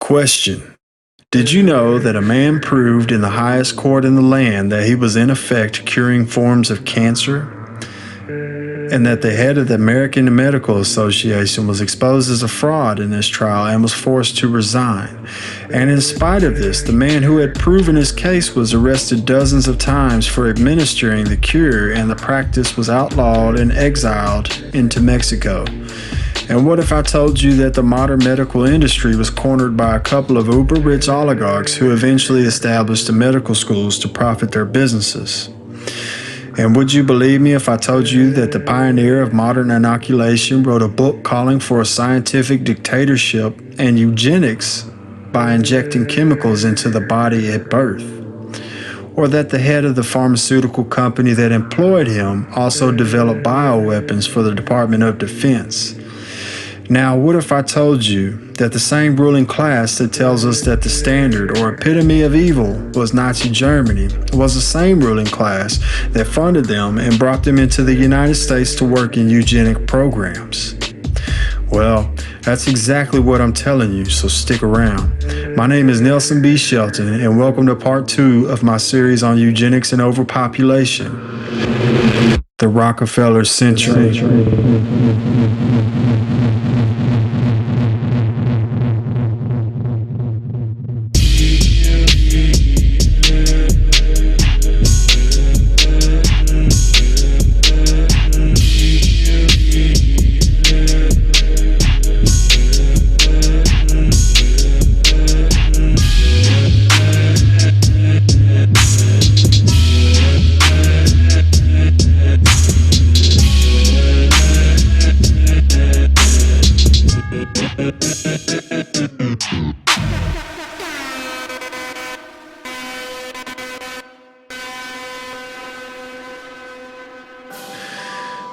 Question. Did you know that a man proved in the highest court in the land that he was in effect curing forms of cancer? And that the head of the American Medical Association was exposed as a fraud in this trial and was forced to resign. And in spite of this, the man who had proven his case was arrested dozens of times for administering the cure, and the practice was outlawed and exiled into Mexico. And what if I told you that the modern medical industry was cornered by a couple of uber-rich oligarchs who eventually established the medical schools to profit their businesses? And would you believe me if I told you that the pioneer of modern inoculation wrote a book calling for a scientific dictatorship and eugenics by injecting chemicals into the body at birth? Or that the head of the pharmaceutical company that employed him also developed bioweapons for the Department of Defense? Now, what if I told you that the same ruling class that tells us that the standard or epitome of evil was Nazi Germany was the same ruling class that funded them and brought them into the United States to work in eugenic programs? Well, that's exactly what I'm telling you, so stick around. My name is Nelson B. Shelton, and welcome to part 2 of my series on eugenics and overpopulation, the Rockefeller century.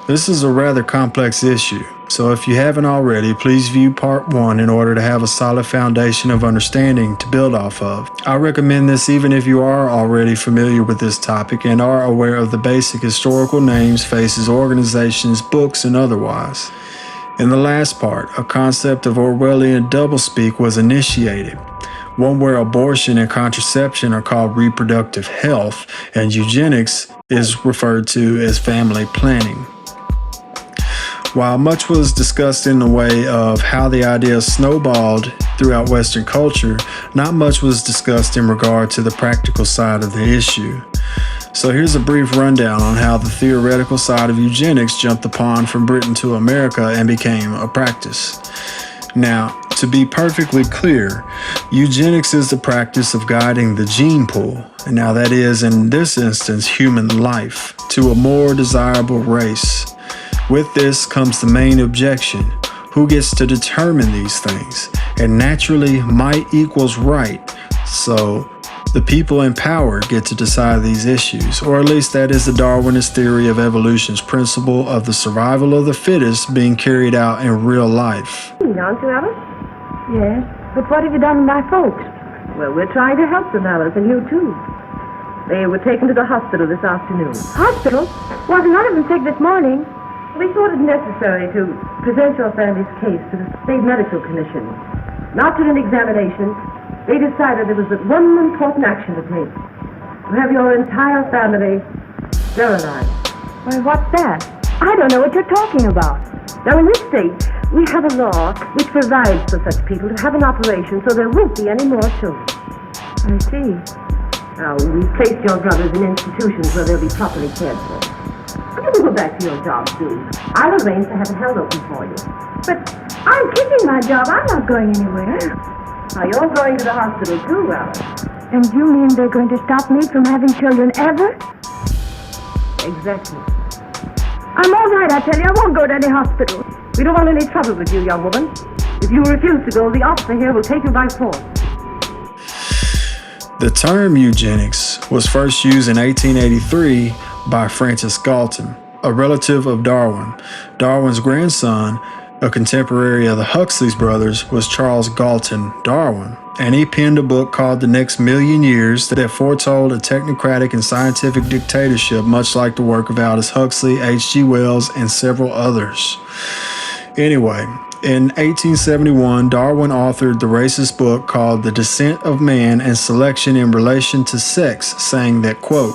This is a rather complex issue, so if you haven't already, please view part 1 in order to have a solid foundation of understanding to build off of. I recommend this even if you are already familiar with this topic and are aware of the basic historical names, faces, organizations, books, and otherwise. In the last part, a concept of Orwellian doublespeak was initiated, one where abortion and contraception are called reproductive health, and eugenics is referred to as family planning. While much was discussed in the way of how the idea snowballed throughout Western culture, not much was discussed in regard to the practical side of the issue. So here's a brief rundown on how the theoretical side of eugenics jumped upon from Britain to America and became a practice. Now, to be perfectly clear, eugenics is the practice of guiding the gene pool, and now that is, in this instance, human life, to a more desirable race. With this comes the main objection: who gets to determine these things? And naturally, might equals right, so the people in power get to decide these issues, or at least that is the Darwinist theory of evolution's principle of the survival of the fittest being carried out in real life. Aren't you, Alice? Yes, but what have you done with my folks? Well, we're trying to help them, Alice, and you too. They were taken to the hospital this afternoon. Hospital? Wasn't none of them sick this morning? We thought it necessary to present your family's case to the State Medical Commission. And after an examination, they decided there was but one important action to take: to have your entire family sterilized. Why, what's that? I don't know what you're talking about. Now, in this state, we have a law which provides for such people to have an operation so there won't be any more children. I see. Now, we've placed your brothers in institutions where they'll be properly cared for. You can go back to your job soon. I'll arrange to have it held open for you. But I'm keeping my job. I'm not going anywhere. Now, you're going to the hospital too, Alice. And you mean they're going to stop me from having children ever? Exactly. I'm all right, I tell you. I won't go to any hospital. We don't want any trouble with you, young woman. If you refuse to go, the officer here will take you by force. The term eugenics was first used in 1883 by Francis Galton, a relative of Darwin. Darwin's grandson, a contemporary of the Huxley brothers, was Charles Galton Darwin, and he penned a book called The Next Million Years that foretold a technocratic and scientific dictatorship much like the work of Aldous Huxley, H.G. Wells, and several others. Anyway, In 1871, Darwin authored the racist book called The Descent of Man and Selection in Relation to Sex, saying that, quote,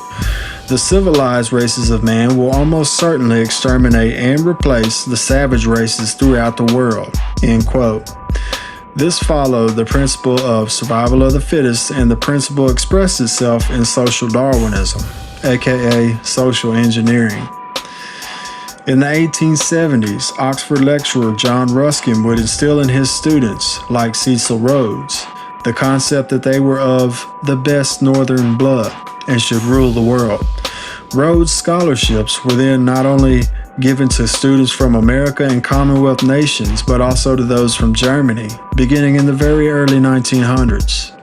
the civilized races of man will almost certainly exterminate and replace the savage races throughout the world, end quote. This followed the principle of survival of the fittest, and the principle expressed itself in social Darwinism, aka social engineering. In the 1870s, Oxford lecturer John Ruskin would instill in his students, like Cecil Rhodes, the concept that they were of the best northern blood and should rule the world. Rhodes scholarships were then not only given to students from America and Commonwealth nations, but also to those from Germany, beginning in the very early 1900s.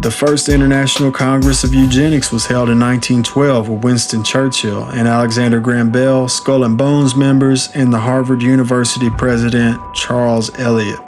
The first International Congress of Eugenics was held in 1912 with Winston Churchill and Alexander Graham Bell, Skull and Bones members, and the Harvard University president Charles Eliot.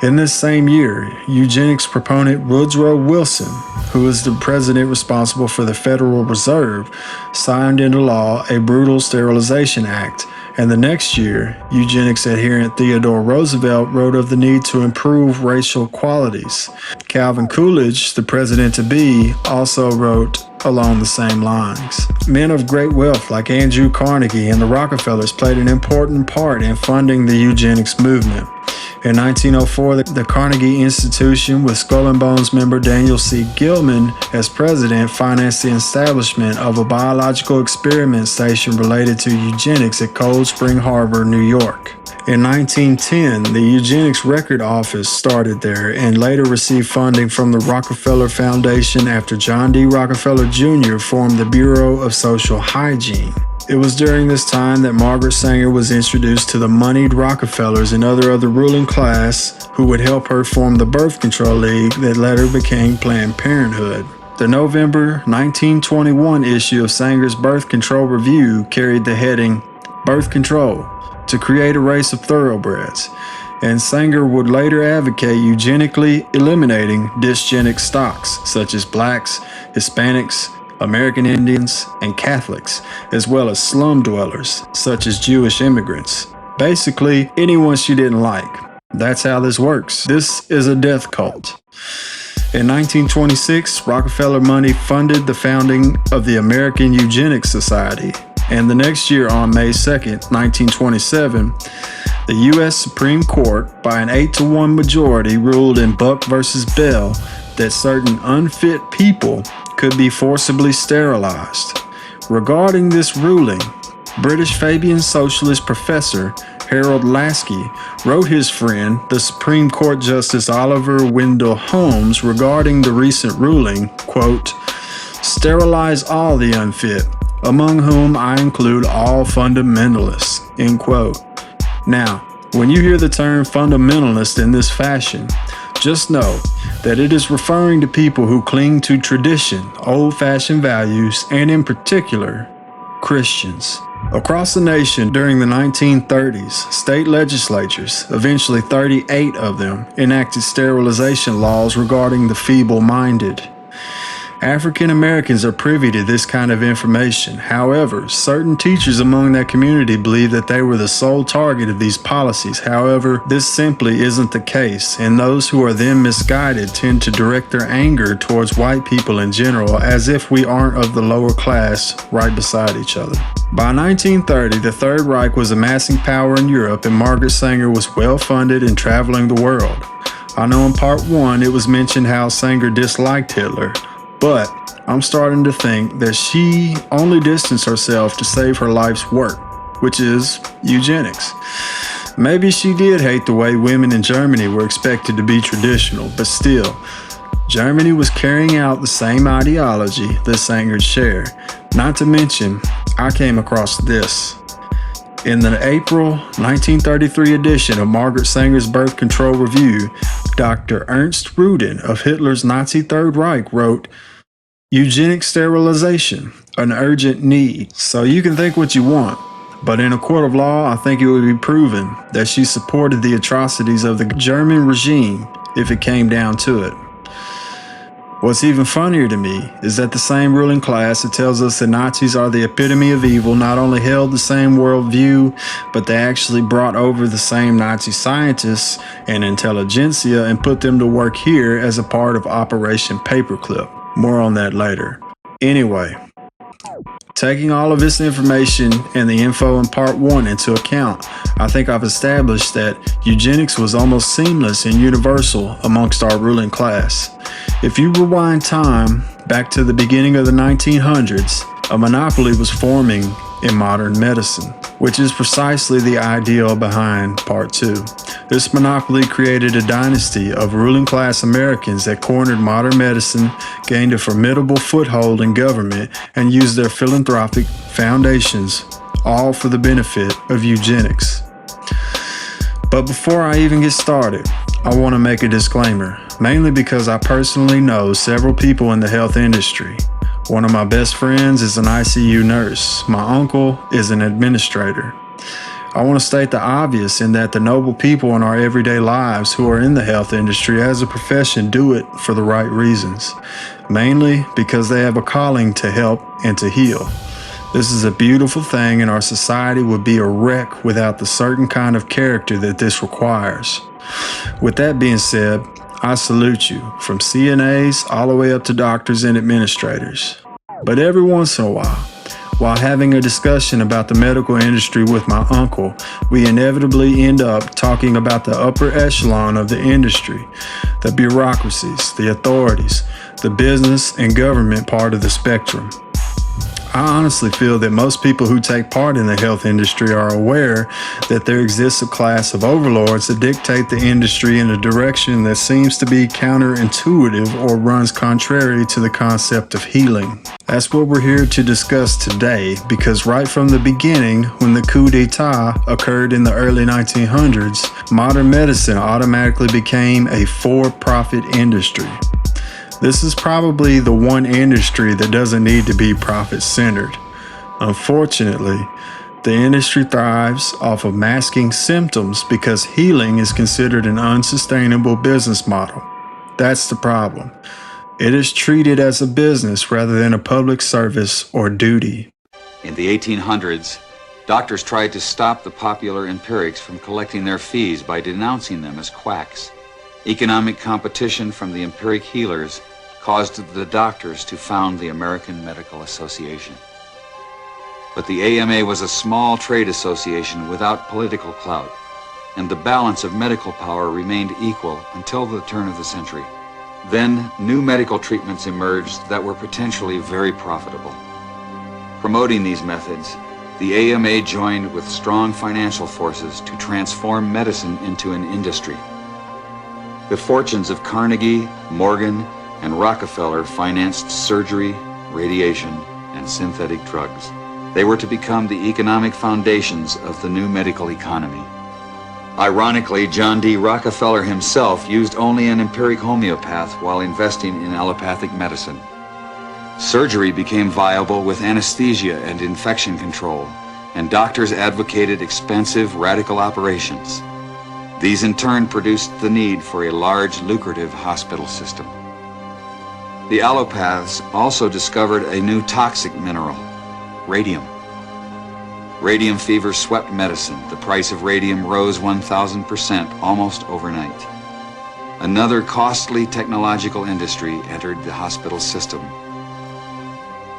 In this same year, eugenics proponent Woodrow Wilson, who was the president responsible for the Federal Reserve, signed into law a brutal sterilization act, and the next year, eugenics adherent Theodore Roosevelt wrote of the need to improve racial qualities. Calvin Coolidge, the president-to-be, also wrote along the same lines. Men of great wealth like Andrew Carnegie and the Rockefellers played an important part in funding the eugenics movement. In 1904, the Carnegie Institution, with Skull and Bones member Daniel C. Gilman as president, financed the establishment of a biological experiment station related to eugenics at Cold Spring Harbor, New York. In 1910, the Eugenics Record Office started there and later received funding from the Rockefeller Foundation after John D. Rockefeller Jr. formed the Bureau of Social Hygiene. It was during this time that Margaret Sanger was introduced to the moneyed Rockefellers and other of the ruling class who would help her form the birth control league that later became Planned Parenthood. The November 1921 issue of Sanger's Birth Control Review carried the heading, Birth Control, to create a race of thoroughbreds, and Sanger would later advocate eugenically eliminating dysgenic stocks such as blacks, Hispanics, American Indians, and Catholics, as well as slum dwellers, such as Jewish immigrants. Basically, anyone she didn't like. That's how this works. This is a death cult. In 1926, Rockefeller money funded the founding of the American Eugenics Society, and the next year, on May 2nd, 1927, the U.S. Supreme Court, by an 8-1 majority, ruled in Buck v. Bell that certain unfit people could be forcibly sterilized. Regarding this ruling, British Fabian socialist professor Harold Lasky wrote his friend, the Supreme Court Justice Oliver Wendell Holmes, regarding the recent ruling, quote, sterilize all the unfit, among whom I include all fundamentalists, end quote. Now, when you hear the term fundamentalist in this fashion, just know that it is referring to people who cling to tradition, old-fashioned values, and in particular, Christians. Across the nation during the 1930s, state legislatures, eventually 38 of them, enacted sterilization laws regarding the feeble-minded. African Americans are privy to this kind of information. However, certain teachers among that community believe that they were the sole target of these policies. However, this simply isn't the case, and those who are then misguided tend to direct their anger towards white people in general, as if we aren't of the lower class right beside each other. By 1930, the Third Reich was amassing power in Europe, and Margaret Sanger was well-funded and traveling the world. I know in part 1 it was mentioned how Sanger disliked Hitler, but I'm starting to think that she only distanced herself to save her life's work, which is eugenics. Maybe she did hate the way women in Germany were expected to be traditional, but still, Germany was carrying out the same ideology that Sanger shared. Not to mention, I came across this. In the April 1933 edition of Margaret Sanger's Birth Control Review, Dr. Ernst Rudin of Hitler's Nazi Third Reich wrote, Eugenic sterilization, an urgent need. So you can think what you want, but in a court of law, I think it would be proven that she supported the atrocities of the German regime if it came down to it. What's even funnier to me is that the same ruling class that tells us that Nazis are the epitome of evil not only held the same worldview, but they actually brought over the same Nazi scientists and intelligentsia and put them to work here as a part of Operation Paperclip. More on that later. Anyway, taking all of this information and the info in part 1 into account, I think I've established that eugenics was almost seamless and universal amongst our ruling class. If you rewind time back to the beginning of the 1900s, a monopoly was forming in modern medicine, which is precisely the ideal behind part 2. This monopoly created a dynasty of ruling class Americans that cornered modern medicine, gained a formidable foothold in government, and used their philanthropic foundations, all for the benefit of eugenics. But before I even get started, I want to make a disclaimer, mainly because I personally know several people in the health industry. One of my best friends is an ICU nurse. My uncle is an administrator. I want to state the obvious in that the noble people in our everyday lives who are in the health industry as a profession do it for the right reasons, mainly because they have a calling to help and to heal. This is a beautiful thing, and our society would be a wreck without the certain kind of character that this requires. With that being said, I salute you, from CNAs all the way up to doctors and administrators. But every once in a while having a discussion about the medical industry with my uncle, we inevitably end up talking about the upper echelon of the industry, the bureaucracies, the authorities, the business and government part of the spectrum. I honestly feel that most people who take part in the health industry are aware that there exists a class of overlords that dictate the industry in a direction that seems to be counterintuitive or runs contrary to the concept of healing. That's what we're here to discuss today, because right from the beginning, when the coup d'etat occurred in the early 1900s, modern medicine automatically became a for-profit industry. This is probably the one industry that doesn't need to be profit-centered. Unfortunately, the industry thrives off of masking symptoms because healing is considered an unsustainable business model. That's the problem. It is treated as a business rather than a public service or duty. In the 1800s, doctors tried to stop the popular empirics from collecting their fees by denouncing them as quacks. Economic competition from the empiric healers caused the doctors to found the American Medical Association. But the AMA was a small trade association without political clout, and the balance of medical power remained equal until the turn of the century. Then, new medical treatments emerged that were potentially very profitable. Promoting these methods, the AMA joined with strong financial forces to transform medicine into an industry. The fortunes of Carnegie, Morgan, and Rockefeller financed surgery, radiation, and synthetic drugs. They were to become the economic foundations of the new medical economy. Ironically, John D. Rockefeller himself used only an empiric homeopath while investing in allopathic medicine. Surgery became viable with anesthesia and infection control, and doctors advocated expensive, radical operations. These in turn produced the need for a large, lucrative hospital system. The allopaths also discovered a new toxic mineral, radium. Radium fever swept medicine. The price of radium rose 1,000% almost overnight. Another costly technological industry entered the hospital system.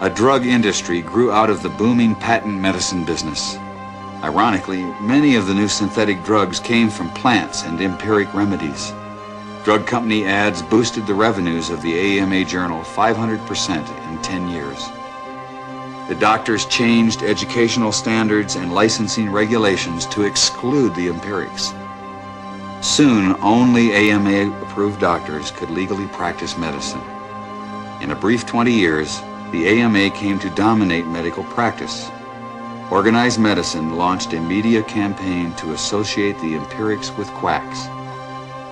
A drug industry grew out of the booming patent medicine business. Ironically, many of the new synthetic drugs came from plants and empiric remedies. Drug company ads boosted the revenues of the AMA journal 500% in 10 years. The doctors changed educational standards and licensing regulations to exclude the empirics. Soon, only AMA-approved doctors could legally practice medicine. In a brief 20 years, the AMA came to dominate medical practice. Organized Medicine launched a media campaign to associate the empirics with quacks.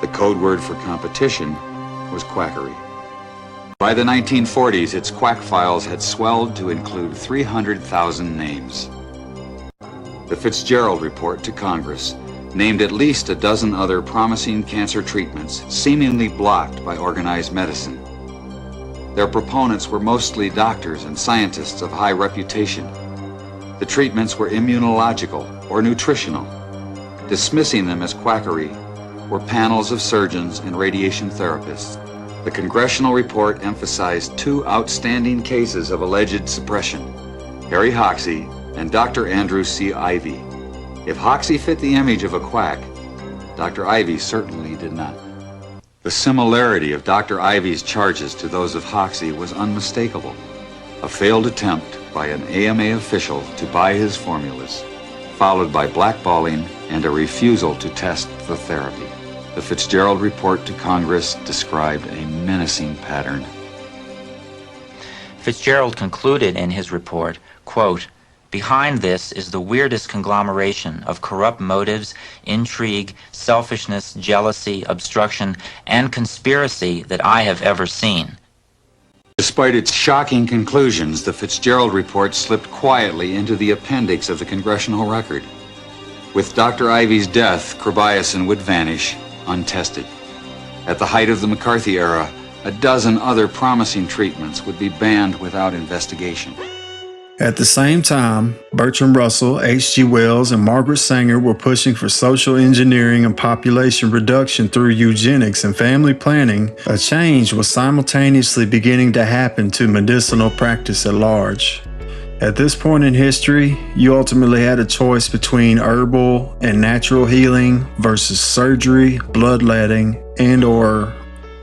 The code word for competition was quackery. By the 1940s, its quack files had swelled to include 300,000 names. The Fitzgerald Report to Congress named at least a dozen other promising cancer treatments seemingly blocked by organized medicine. Their proponents were mostly doctors and scientists of high reputation. The treatments were immunological or nutritional. Dismissing them as quackery were panels of surgeons and radiation therapists. The congressional report emphasized two outstanding cases of alleged suppression, Harry Hoxsey and Dr. Andrew C. Ivy. If Hoxsey fit the image of a quack, Dr. Ivy certainly did not. The similarity of Dr. Ivy's charges to those of Hoxsey was unmistakable. A failed attempt by an AMA official to buy his formulas, followed by blackballing and a refusal to test the therapy. The Fitzgerald report to Congress described a menacing pattern. Fitzgerald concluded in his report, quote, "Behind this is the weirdest conglomeration of corrupt motives, intrigue, selfishness, jealousy, obstruction, and conspiracy that I have ever seen." Despite its shocking conclusions, the Fitzgerald report slipped quietly into the appendix of the congressional record. With Dr. Ivy's death, chrobiacin would vanish untested. At the height of the McCarthy era, a dozen other promising treatments would be banned without investigation. At the same time, Bertrand Russell, H.G. Wells, and Margaret Sanger were pushing for social engineering and population reduction through eugenics and family planning. A change was simultaneously beginning to happen to medicinal practice at large. At this point in history, you ultimately had a choice between herbal and natural healing versus surgery, bloodletting, and/or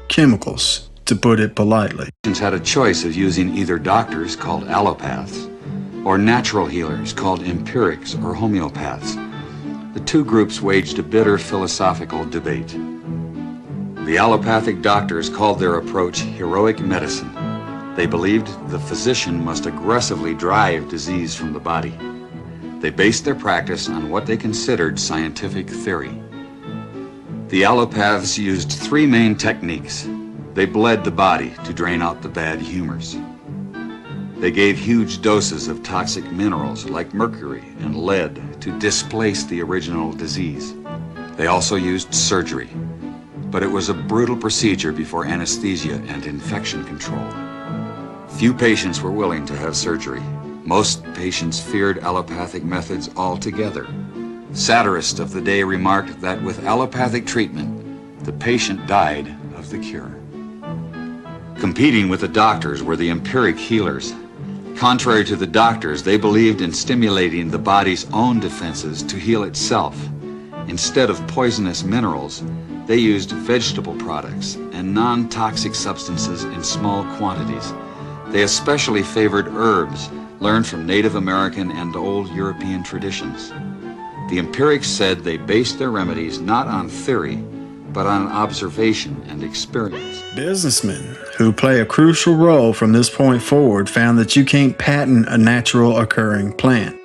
chemicals, to put it politely. Patients had a choice of using either doctors called allopaths or natural healers called empirics or homeopaths. The two groups waged a bitter philosophical debate. The allopathic doctors called their approach heroic medicine. They believed the physician must aggressively drive disease from the body. They based their practice on what they considered scientific theory. The allopaths used three main techniques. They bled the body to drain out the bad humors. They gave huge doses of toxic minerals like mercury and lead to displace the original disease. They also used surgery, but it was a brutal procedure before anesthesia and infection control. Few patients were willing to have surgery. Most patients feared allopathic methods altogether. Satirists of the day remarked that with allopathic treatment, the patient died of the cure. Competing with the doctors were the empiric healers. Contrary to the doctors, they believed in stimulating the body's own defenses to heal itself. Instead of poisonous minerals, they used vegetable products and non-toxic substances in small quantities. They especially favored herbs learned from Native American and old European traditions. The empirics said they based their remedies not on theory, but on observation and experience. Businessmen who play a crucial role from this point forward found that you can't patent a natural occurring plant,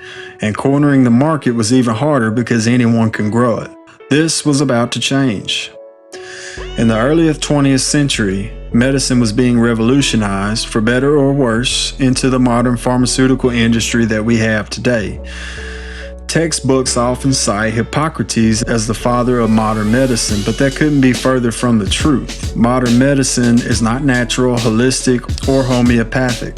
and cornering the market was even harder because anyone can grow it. This was about to change. In the early 20th century, medicine was being revolutionized, for better or worse, into the modern pharmaceutical industry that we have today. Textbooks often cite Hippocrates as the father of modern medicine, but that couldn't be further from the truth. Modern medicine is not natural, holistic, or homeopathic.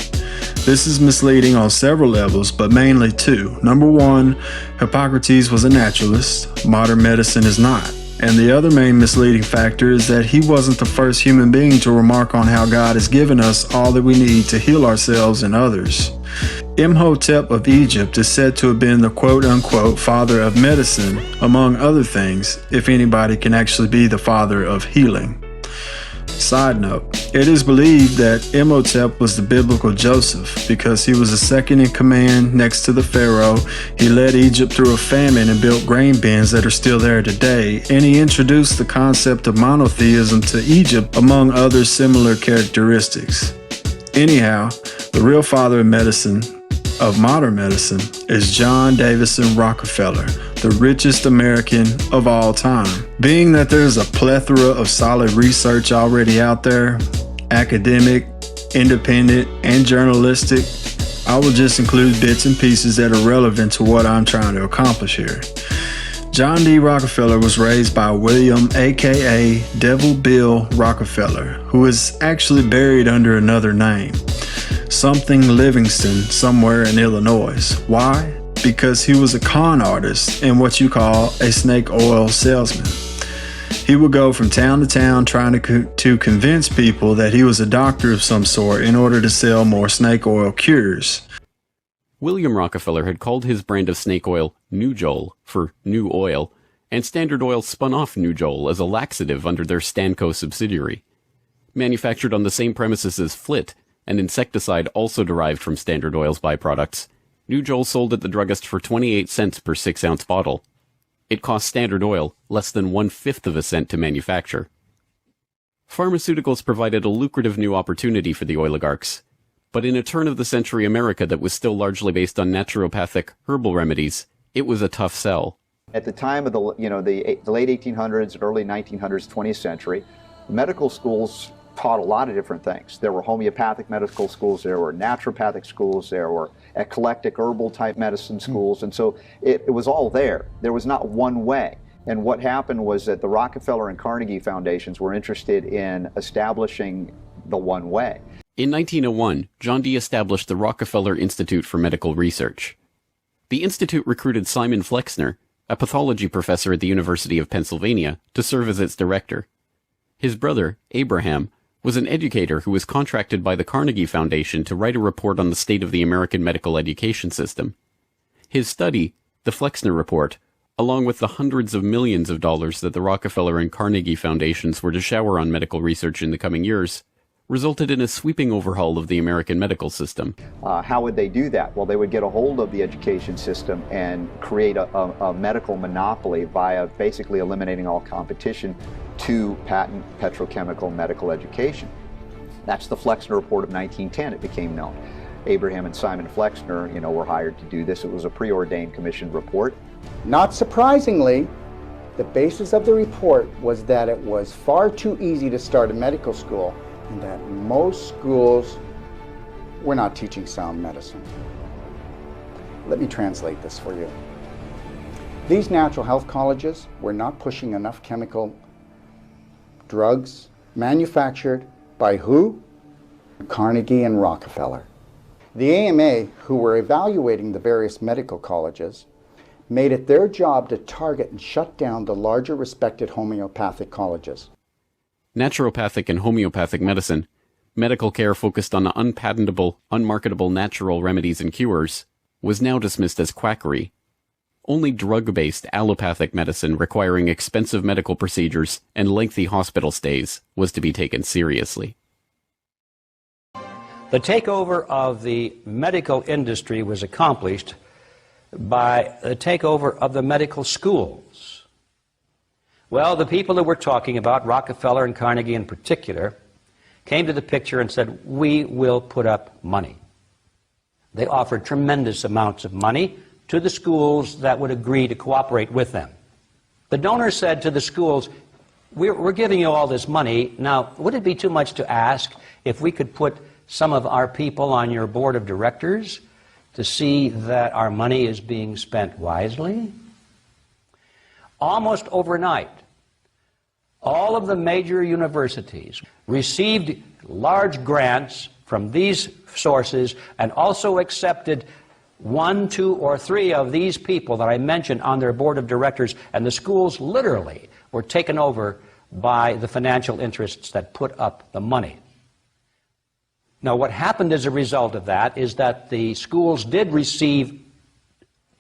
This is misleading on several levels, but mainly two. Number one, Hippocrates was a naturalist. Modern medicine is not. And the other main misleading factor is that he wasn't the first human being to remark on how God has given us all that we need to heal ourselves and others. Imhotep of Egypt is said to have been the quote-unquote father of medicine, among other things, if anybody can actually be the father of healing. Side note, it is believed that Imhotep was the biblical Joseph because he was the second in command next to the Pharaoh. He led Egypt through a famine and built grain bins that are still there today, and he introduced the concept of monotheism to Egypt, among other similar characteristics. Anyhow, the real father of medicine, of modern medicine, is John Davison Rockefeller, the richest American of all time. Being that there's a plethora of solid research already out there, academic, independent, and journalistic, I will just include bits and pieces that are relevant to what I'm trying to accomplish here. John D. Rockefeller was raised by William, aka Devil Bill Rockefeller, who is actually buried under another name, something Livingston, somewhere in Illinois. Why? Because he was a con artist and what you call a snake oil salesman. He would go from town to town trying to convince people that he was a doctor of some sort in order to sell more snake oil cures. William Rockefeller had called his brand of snake oil Nujol for new oil, and Standard Oil spun off Nujol as a laxative under their Stanco subsidiary. Manufactured on the same premises as Flit, an insecticide also derived from Standard Oil's byproducts, Nujol sold at the druggist for 28 cents per 6-ounce bottle. It cost Standard Oil less than 1/5 of a cent to manufacture. Pharmaceuticals provided a lucrative new opportunity for the oligarchs, but in a turn-of-the-century America that was still largely based on naturopathic herbal remedies, it was a tough sell. At the time of the late 1800s, early 1900s, 20th century, medical schools taught a lot of different things. There were homeopathic medical schools, there were naturopathic schools, there were eclectic herbal type medicine schools, and so it was all there. There was not one way. And what happened was that the Rockefeller and Carnegie foundations were interested in establishing the one way. In 1901, John D. established the Rockefeller Institute for Medical Research. The institute recruited Simon Flexner, a pathology professor at the University of Pennsylvania, to serve as its director. His brother, Abraham, was an educator who was contracted by the Carnegie Foundation to write a report on the state of the American medical education system. His study, the Flexner Report, along with the hundreds of millions of dollars that the Rockefeller and Carnegie Foundations were to shower on medical research in the coming years, resulted in a sweeping overhaul of the American medical system. How would they do that? Well, they would get a hold of the education system and create a medical monopoly via basically eliminating all competition to patent petrochemical medical education. That's the Flexner Report of 1910, it became known. Abraham and Simon Flexner, were hired to do this. It was a preordained commissioned report. Not surprisingly, the basis of the report was that it was far too easy to start a medical school and that most schools were not teaching sound medicine. Let me translate this for you. These natural health colleges were not pushing enough chemical drugs manufactured by who? Carnegie and Rockefeller. The AMA, who were evaluating the various medical colleges, made it their job to target and shut down the larger respected homeopathic colleges. Naturopathic and homeopathic medicine, medical care focused on unpatentable, unmarketable natural remedies and cures, was now dismissed as quackery. Only drug-based allopathic medicine requiring expensive medical procedures and lengthy hospital stays was to be taken seriously. The takeover of the medical industry was accomplished by the takeover of the medical schools. Well, the people that we're talking about, Rockefeller and Carnegie in particular, came to the picture and said, we will put up money. They offered tremendous amounts of money to the schools that would agree to cooperate with them. The donors said to the schools, we're giving you all this money. Now, would it be too much to ask if we could put some of our people on your board of directors to see that our money is being spent wisely? Almost overnight, all of the major universities received large grants from these sources and also accepted 1, 2, or 3 of these people that I mentioned on their board of directors, and the schools literally were taken over by the financial interests that put up the money. Now, what happened as a result of that is that the schools did receive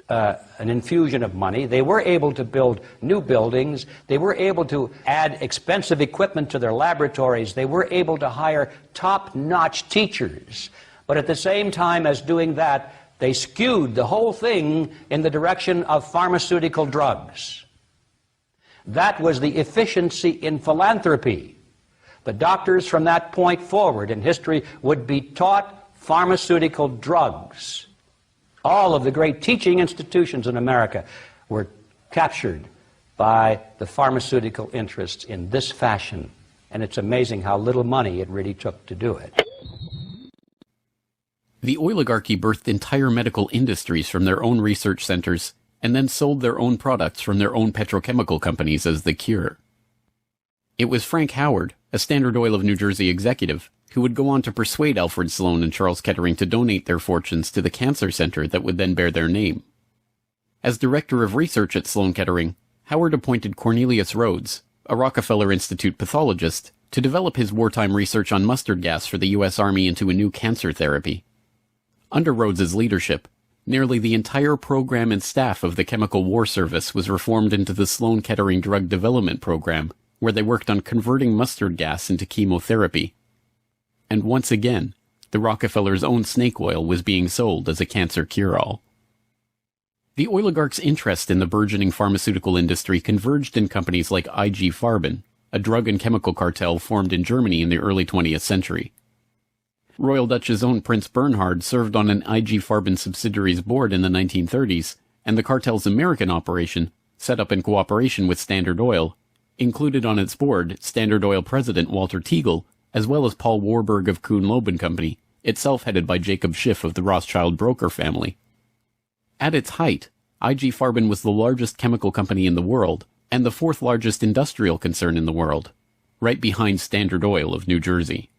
an infusion of money. They were able to build new buildings. They were able to add expensive equipment to their laboratories. They were able to hire top-notch teachers. But at the same time as doing that, they skewed the whole thing in the direction of pharmaceutical drugs. That was the efficiency in philanthropy. The doctors from that point forward in history would be taught pharmaceutical drugs. All of the great teaching institutions in America were captured by the pharmaceutical interests in this fashion. And it's amazing how little money it really took to do it. The oligarchy birthed entire medical industries from their own research centers and then sold their own products from their own petrochemical companies as the cure. It was Frank Howard, a Standard Oil of New Jersey executive, who would go on to persuade Alfred Sloan and Charles Kettering to donate their fortunes to the cancer center that would then bear their name. As director of research at Sloan Kettering, Howard appointed Cornelius Rhodes, a Rockefeller Institute pathologist, to develop his wartime research on mustard gas for the U.S. Army into a new cancer therapy. Under Rhodes's leadership, nearly the entire program and staff of the Chemical War Service was reformed into the Sloan Kettering Drug Development Program, where they worked on converting mustard gas into chemotherapy. And once again, the Rockefellers' own snake oil was being sold as a cancer cure-all. The oligarchs' interest in the burgeoning pharmaceutical industry converged in companies like IG Farben, a drug and chemical cartel formed in Germany in the early 20th century. Royal Dutch's own Prince Bernhard served on an IG Farben subsidiary's board in the 1930s, and the cartel's American operation, set up in cooperation with Standard Oil, included on its board Standard Oil president Walter Teagle, as well as Paul Warburg of Kuhn-Loeb & Company, itself headed by Jacob Schiff of the Rothschild broker family. At its height, IG Farben was the largest chemical company in the world, and the fourth largest industrial concern in the world, right behind Standard Oil of New Jersey.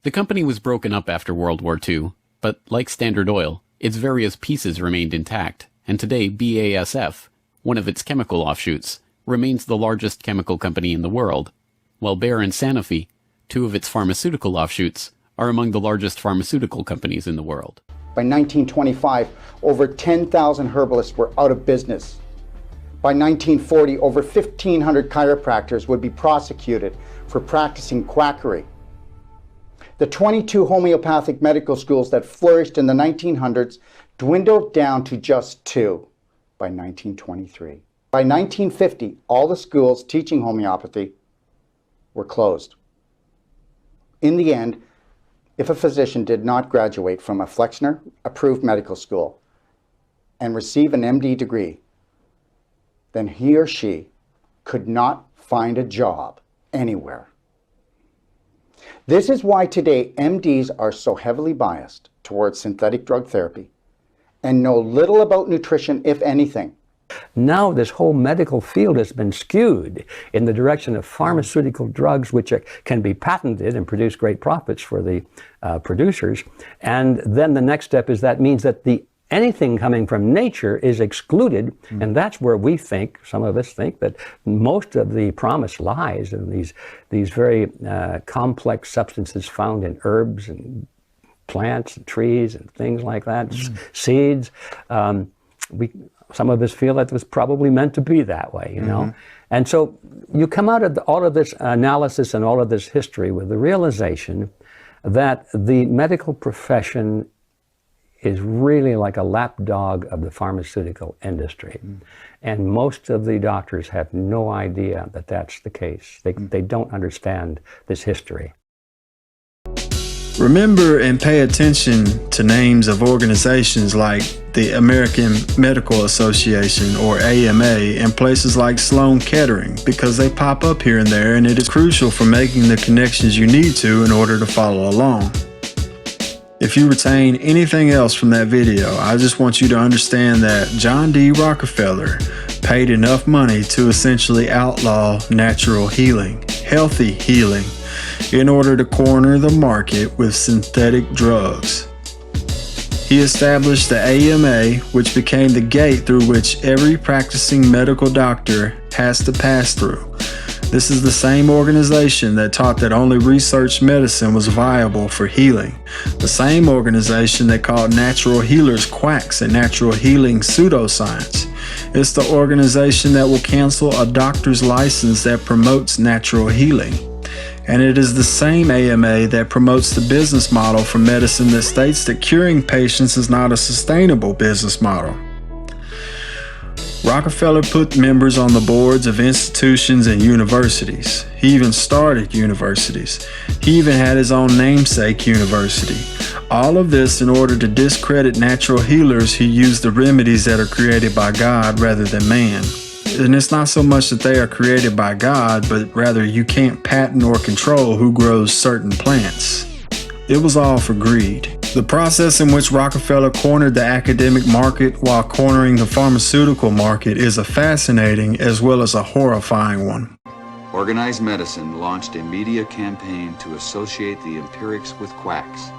The company was broken up after World War II, but like Standard Oil, its various pieces remained intact, and today BASF, one of its chemical offshoots, remains the largest chemical company in the world, while Bayer and Sanofi, two of its pharmaceutical offshoots, are among the largest pharmaceutical companies in the world. By 1925, over 10,000 herbalists were out of business. By 1940, over 1,500 chiropractors would be prosecuted for practicing quackery. The 22 homeopathic medical schools that flourished in the 1900s dwindled down to just 2 by 1923. By 1950, all the schools teaching homeopathy were closed. In the end, if a physician did not graduate from a Flexner-approved medical school and receive an MD degree, then he or she could not find a job anywhere. This is why today MDs are so heavily biased towards synthetic drug therapy and know little about nutrition, if anything. Now this whole medical field has been skewed in the direction of pharmaceutical drugs which can be patented and produce great profits for the producers. And then the next step is that means that anything coming from nature is excluded, and that's where we think, some of us think, that most of the promise lies in these very complex substances found in herbs and plants and trees and things like that, seeds. Some of us feel that it was probably meant to be that way, you know? And so you come out of all of this analysis and all of this history with the realization that the medical profession is really like a lapdog of the pharmaceutical industry. And most of the doctors have no idea that that's the case. They don't understand this history. Remember and pay attention to names of organizations like the American Medical Association, or AMA, and places like Sloan Kettering, because they pop up here and there, and it is crucial for making the connections you need to in order to follow along. If you retain anything else from that video, I just want you to understand that John D. Rockefeller paid enough money to essentially outlaw natural healing, healthy healing, in order to corner the market with synthetic drugs. He established the AMA, which became the gate through which every practicing medical doctor has to pass through. This is the same organization that taught that only research medicine was viable for healing. The same organization that called natural healers quacks and natural healing pseudoscience. It's the organization that will cancel a doctor's license that promotes natural healing. And it is the same AMA that promotes the business model for medicine that states that curing patients is not a sustainable business model. Rockefeller put members on the boards of institutions and universities. He even started universities. He even had his own namesake university. All of this in order to discredit natural healers who use the remedies that are created by God rather than man. And it's not so much that they are created by God, but rather you can't patent or control who grows certain plants. It was all for greed. The process in which Rockefeller cornered the academic market while cornering the pharmaceutical market is a fascinating as well as a horrifying one. Organized medicine launched a media campaign to associate the empirics with quacks.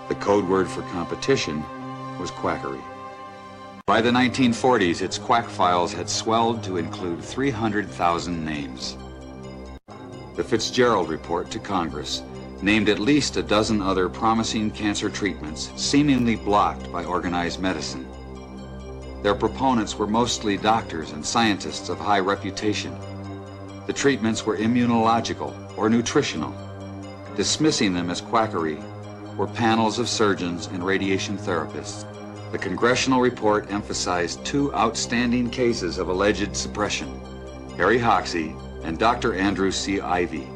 The code word for competition was quackery. By the 1940s, its quack files had swelled to include 300,000 names. The Fitzgerald Report to Congress named at least a dozen other promising cancer treatments seemingly blocked by organized medicine. Their proponents were mostly doctors and scientists of high reputation. The treatments were immunological or nutritional. Dismissing them as quackery were panels of surgeons and radiation therapists. The congressional report emphasized two outstanding cases of alleged suppression, Harry Hoxsey and Dr. Andrew C. Ivy.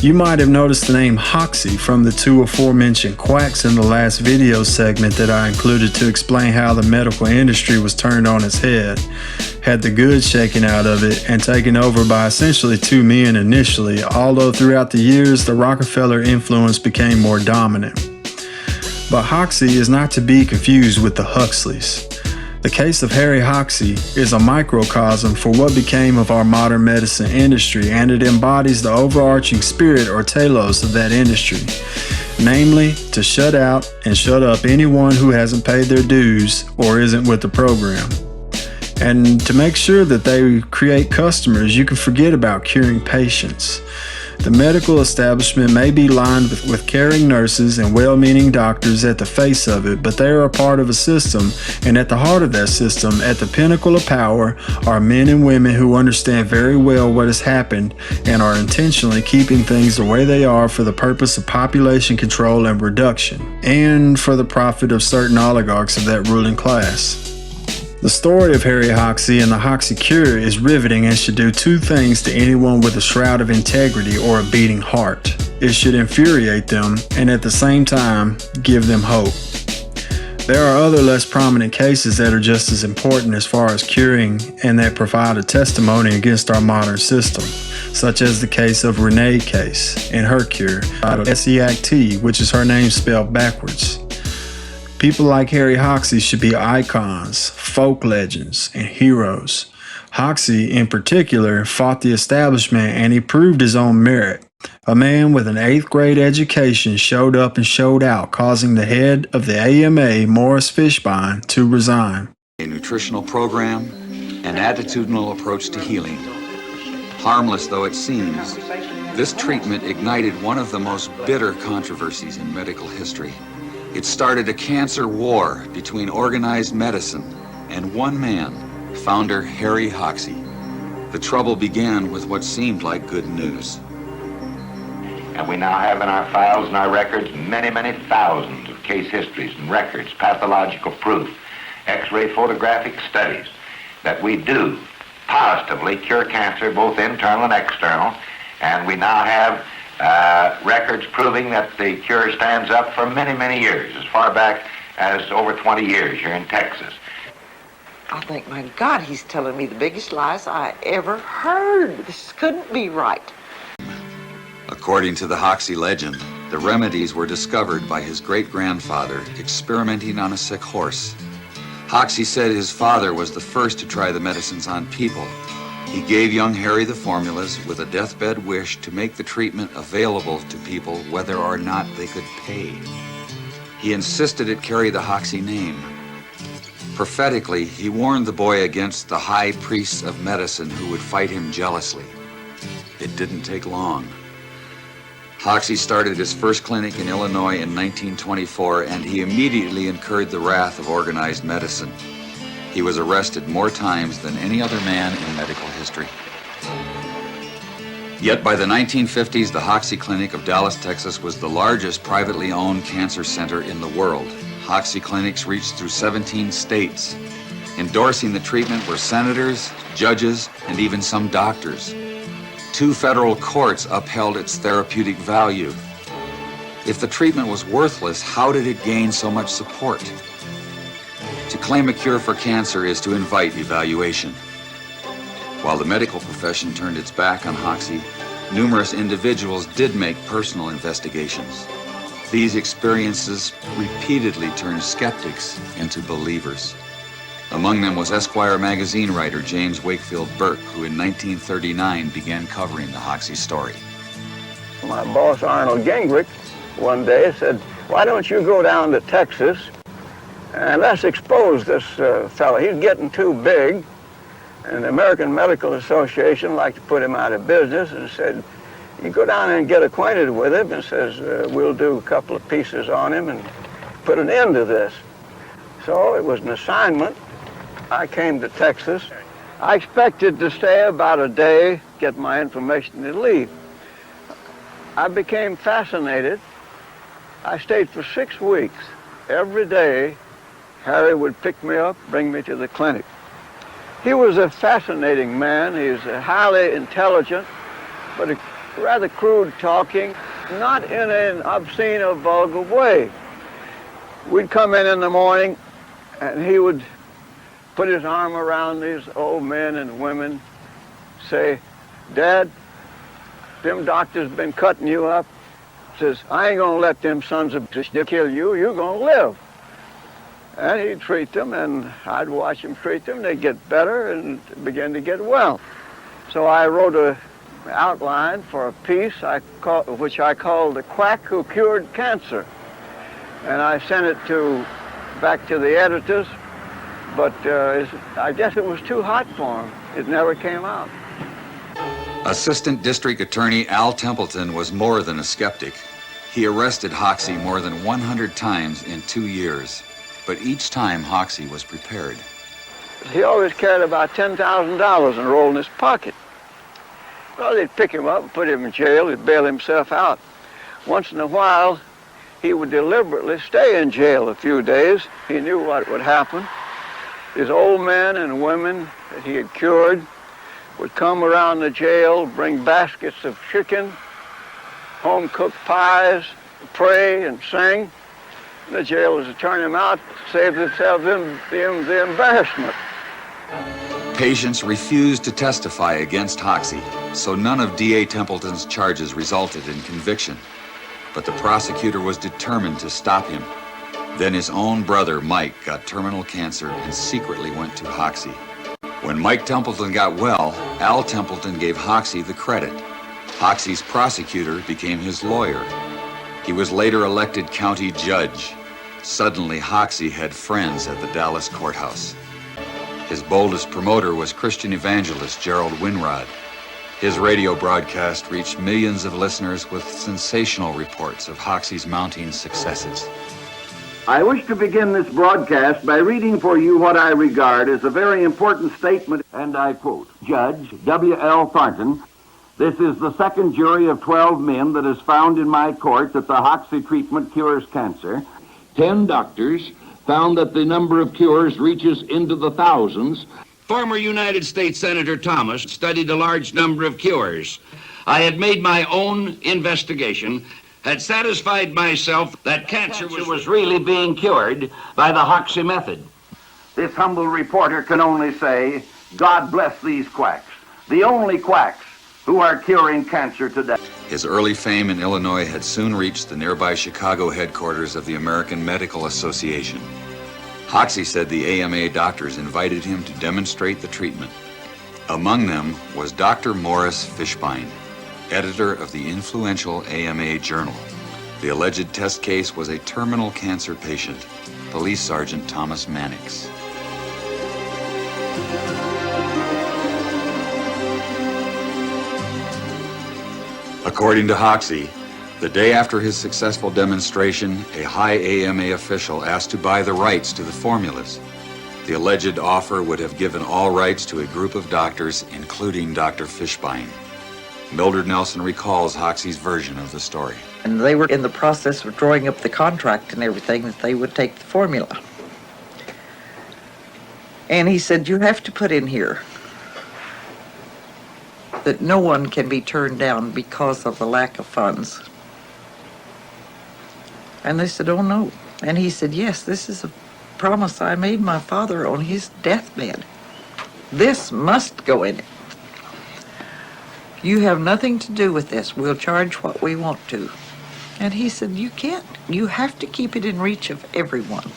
You might have noticed the name Hoxsey from the two aforementioned quacks in the last video segment that I included to explain how the medical industry was turned on its head, had the goods shaken out of it, and taken over by essentially two men initially, although throughout the years the Rockefeller influence became more dominant. But Hoxsey is not to be confused with the Huxleys. The case of Harry Hoxsey is a microcosm for what became of our modern medicine industry, and it embodies the overarching spirit or telos of that industry, namely to shut out and shut up anyone who hasn't paid their dues or isn't with the program. And to make sure that they create customers, you can forget about curing patients. The medical establishment may be lined with caring nurses and well-meaning doctors at the face of it, but they are a part of a system, and at the heart of that system, at the pinnacle of power, are men and women who understand very well what has happened and are intentionally keeping things the way they are for the purpose of population control and reduction, and for the profit of certain oligarchs of that ruling class. The story of Harry Hoxsey and the Hoxsey cure is riveting and should do two things to anyone with a shroud of integrity or a beating heart. It should infuriate them and at the same time give them hope. There are other less prominent cases that are just as important as far as curing and that provide a testimony against our modern system, such as the case of Renee Case and her cure, SEACT, which is her name spelled backwards. People like Harry Hoxsey should be icons, folk legends, and heroes. Hoxsey, in particular, fought the establishment and he proved his own merit. A man with an 8th grade education showed up and showed out, causing the head of the AMA, Morris Fishbein, to resign. A nutritional program, an attitudinal approach to healing. Harmless though it seems, this treatment ignited one of the most bitter controversies in medical history. It started a cancer war between organized medicine and one man, founder Harry Hoxsey. The trouble began with what seemed like good news. And we now have in our files and our records many, many thousands of case histories and records, pathological proof, X-ray photographic studies that we do positively cure cancer, both internal and external, and we now have records proving that the cure stands up for many, many years, as far back as over 20 years here in Texas. I think, my God, he's telling me the biggest lies I ever heard. This couldn't be right. According to the Hoxsey legend, the remedies were discovered by his great-grandfather experimenting on a sick horse. Hoxsey said his father was the first to try the medicines on people. He gave young Harry the formulas with a deathbed wish to make the treatment available to people whether or not they could pay. He insisted it carry the Hoxsey name. Prophetically, he warned the boy against the high priests of medicine who would fight him jealously. It didn't take long. Hoxsey started his first clinic in Illinois in 1924, and he immediately incurred the wrath of organized medicine. He was arrested more times than any other man in medical history. Yet by the 1950s, the Hoxsey Clinic of Dallas, Texas was the largest privately owned cancer center in the world. Hoxsey clinics reached through 17 states. Endorsing the treatment were senators, judges, and even some doctors. 2 federal courts upheld its therapeutic value. If the treatment was worthless, how did it gain so much support? To claim a cure for cancer is to invite evaluation. While the medical profession turned its back on Hoxsey, numerous individuals did make personal investigations. These experiences repeatedly turned skeptics into believers. Among them was Esquire magazine writer James Wakefield Burke, who in 1939 began covering the Hoxie story. My boss, Arnold Gingrich, one day said, "Why don't you go down to Texas and let's expose this fellow. He's getting too big." And the American Medical Association liked to put him out of business and said, "You go down and get acquainted with him," and says, "We'll do a couple of pieces on him and put an end to this." So it was an assignment. I came to Texas. I expected to stay about a day, get my information, and leave. I became fascinated. I stayed for 6 weeks. Every day, Harry would pick me up, bring me to the clinic. He was a fascinating man. He was highly intelligent, but a rather crude talking, not in an obscene or vulgar way. We'd come in the morning, and he would put his arm around these old men and women, say, "Dad, them doctors been cutting you up." Says, "I ain't gonna let them sons of bitches kill you. You're gonna live." And he'd treat them, and I'd watch him treat them. They'd get better and begin to get well. So I wrote an outline for a piece which I called "The Quack Who Cured Cancer." And I sent it back to the editors, but I guess it was too hot for him. It never came out. Assistant District Attorney Al Templeton was more than a skeptic. He arrested Hoxie more than 100 times in 2 years, but each time Hoxie was prepared. He always carried about $10,000 enrolled in his pocket. Well, they'd pick him up and put him in jail. He'd bail himself out. Once in a while, he would deliberately stay in jail a few days. He knew what would happen. These old men and women that he had cured would come around the jail, bring baskets of chicken, home-cooked pies, pray and sing. The jailers would turn him out, save themselves the embarrassment. Patients refused to testify against Hoxie, so none of D.A. Templeton's charges resulted in conviction. But the prosecutor was determined to stop him. Then his own brother, Mike, got terminal cancer and secretly went to Hoxie. When Mike Templeton got well, Al Templeton gave Hoxie the credit. Hoxie's prosecutor became his lawyer. He was later elected county judge. Suddenly, Hoxie had friends at the Dallas courthouse. His boldest promoter was Christian evangelist Gerald Winrod. His radio broadcast reached millions of listeners with sensational reports of Hoxie's mounting successes. I wish to begin this broadcast by reading for you what I regard as a very important statement, and I quote, "Judge W.L. Thornton, this is the second jury of 12 men that has found in my court that the Hoxie treatment cures cancer. 10 doctors found that the number of cures reaches into the thousands. Former United States Senator Thomas studied a large number of cures. I had made my own investigation, had satisfied myself that cancer was really being cured by the Hoxie method. This humble reporter can only say, God bless these quacks, the only quacks who are curing cancer today." His early fame in Illinois had soon reached the nearby Chicago headquarters of the American Medical Association. Hoxie said the AMA doctors invited him to demonstrate the treatment. Among them was Dr. Morris Fishbein, editor of the influential AMA Journal. The alleged test case was a terminal cancer patient, Police Sergeant Thomas Mannix. According to Hoxie, the day after his successful demonstration, a high AMA official asked to buy the rights to the formulas. The alleged offer would have given all rights to a group of doctors, including Dr. Fishbein. Mildred Nelson recalls Hoxie's version of the story. And they were in the process of drawing up the contract and everything that they would take the formula. And he said, "You have to put in here that no one can be turned down because of the lack of funds." And they said, "Oh, no." And he said, "Yes, this is a promise I made my father on his deathbed. This must go in it. You have nothing to do with this. We'll charge what we want to. And he said, you can't. You have to keep it in reach of everyone.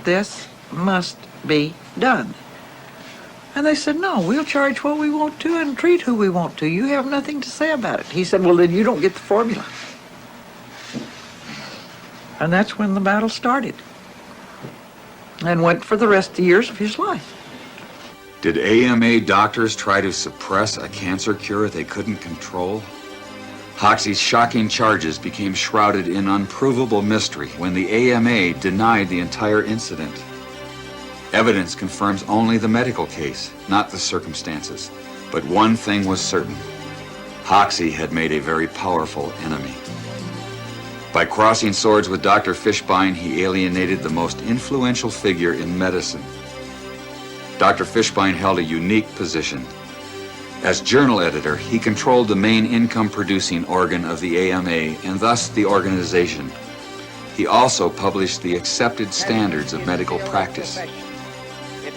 This must be done. And they said, no, we'll charge what we want to and treat who we want to. You have nothing to say about it. He said, well, then you don't get the formula. And that's when the battle started. And went for the rest of the years of his life. Did AMA doctors try to suppress a cancer cure they couldn't control? Hoxie's shocking charges became shrouded in unprovable mystery when the AMA denied the entire incident. Evidence confirms only the medical case, not the circumstances. But one thing was certain. Hoxie had made a very powerful enemy. By crossing swords with Dr. Fishbein, he alienated the most influential figure in medicine. Dr. Fishbein held a unique position. As journal editor, he controlled the main income-producing organ of the AMA and thus the organization. He also published the accepted standards of medical practice.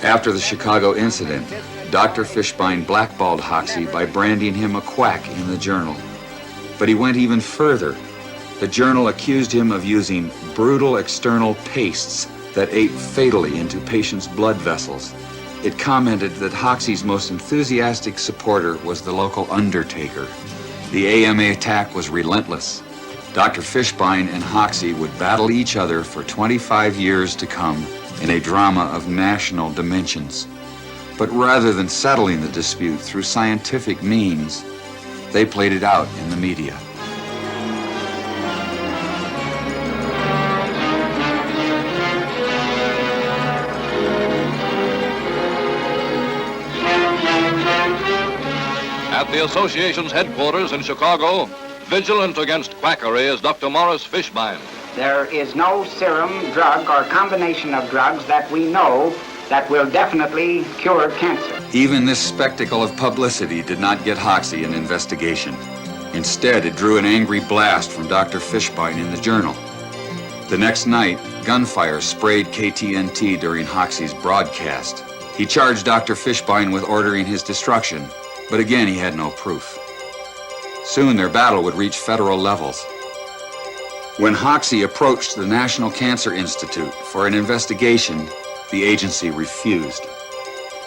After the Chicago incident, Dr. Fishbein blackballed Hoxie by branding him a quack in the journal. But he went even further. The journal accused him of using brutal external pastes that ate fatally into patients' blood vessels. It commented that Hoxie's most enthusiastic supporter was the local undertaker. The AMA attack was relentless. Dr. Fishbein and Hoxie would battle each other for 25 years to come in a drama of national dimensions. But rather than settling the dispute through scientific means, they played it out in the media. At the association's headquarters in Chicago, vigilant against quackery is Dr. Morris Fishbein. There is no serum, drug, or combination of drugs that we know that will definitely cure cancer. Even this spectacle of publicity did not get Hoxie an investigation. Instead, it drew an angry blast from Dr. Fishbein in the journal. The next night, gunfire sprayed KTNT during Hoxie's broadcast. He charged Dr. Fishbein with ordering his destruction, but again he had no proof. Soon their battle would reach federal levels. When Hoxie approached the National Cancer Institute for an investigation, the agency refused.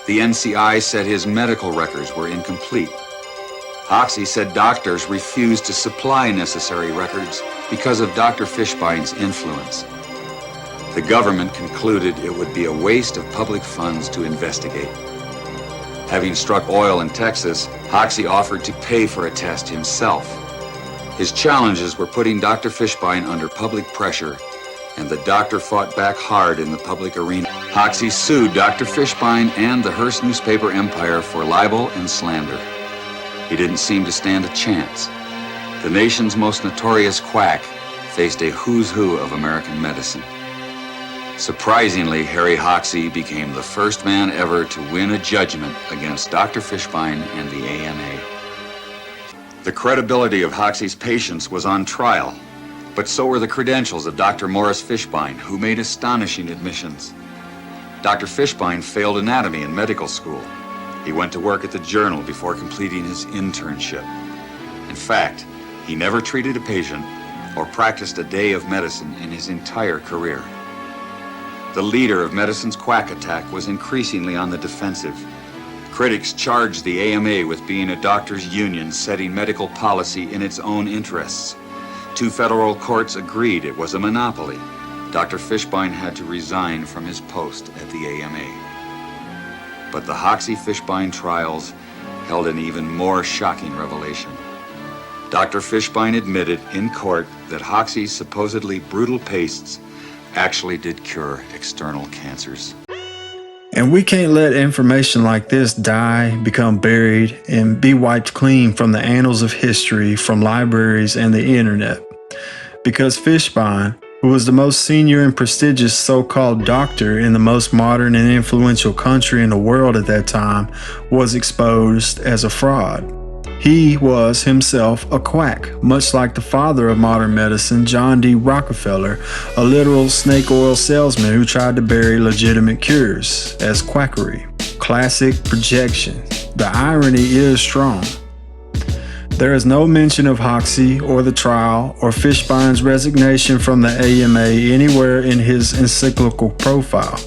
The NCI said his medical records were incomplete. Hoxie said doctors refused to supply necessary records because of Dr. Fishbein's influence. The government concluded it would be a waste of public funds to investigate. Having struck oil in Texas, Hoxie offered to pay for a test himself. His challenges were putting Dr. Fishbein under public pressure, and the doctor fought back hard in the public arena. Hoxie sued Dr. Fishbein and the Hearst newspaper empire for libel and slander. He didn't seem to stand a chance. The nation's most notorious quack faced a who's who of American medicine. Surprisingly, Harry Hoxie became the first man ever to win a judgment against Dr. Fishbein and the AMA. The credibility of Hoxie's patients was on trial, but so were the credentials of Dr. Morris Fishbein, who made astonishing admissions. Dr. Fishbein failed anatomy in medical school. He went to work at the Journal before completing his internship. In fact, he never treated a patient or practiced a day of medicine in his entire career. The leader of medicine's quack attack was increasingly on the defensive. Critics charged the AMA with being a doctors' union setting medical policy in its own interests. 2 federal courts agreed it was a monopoly. Dr. Fishbein had to resign from his post at the AMA. But the Hoxie-Fishbein trials held an even more shocking revelation. Dr. Fishbein admitted in court that Hoxie's supposedly brutal pastes actually did cure external cancers. And we can't let information like this die, become buried, and be wiped clean from the annals of history, from libraries and the internet. Because Fishbein, who was the most senior and prestigious so-called doctor in the most modern and influential country in the world at that time, was exposed as a fraud. He was himself a quack, much like the father of modern medicine, John D. Rockefeller, a literal snake oil salesman who tried to bury legitimate cures as quackery. Classic projection. The irony is strong. There is no mention of Hoxie or the trial or Fishbein's resignation from the AMA anywhere in his encyclical profile.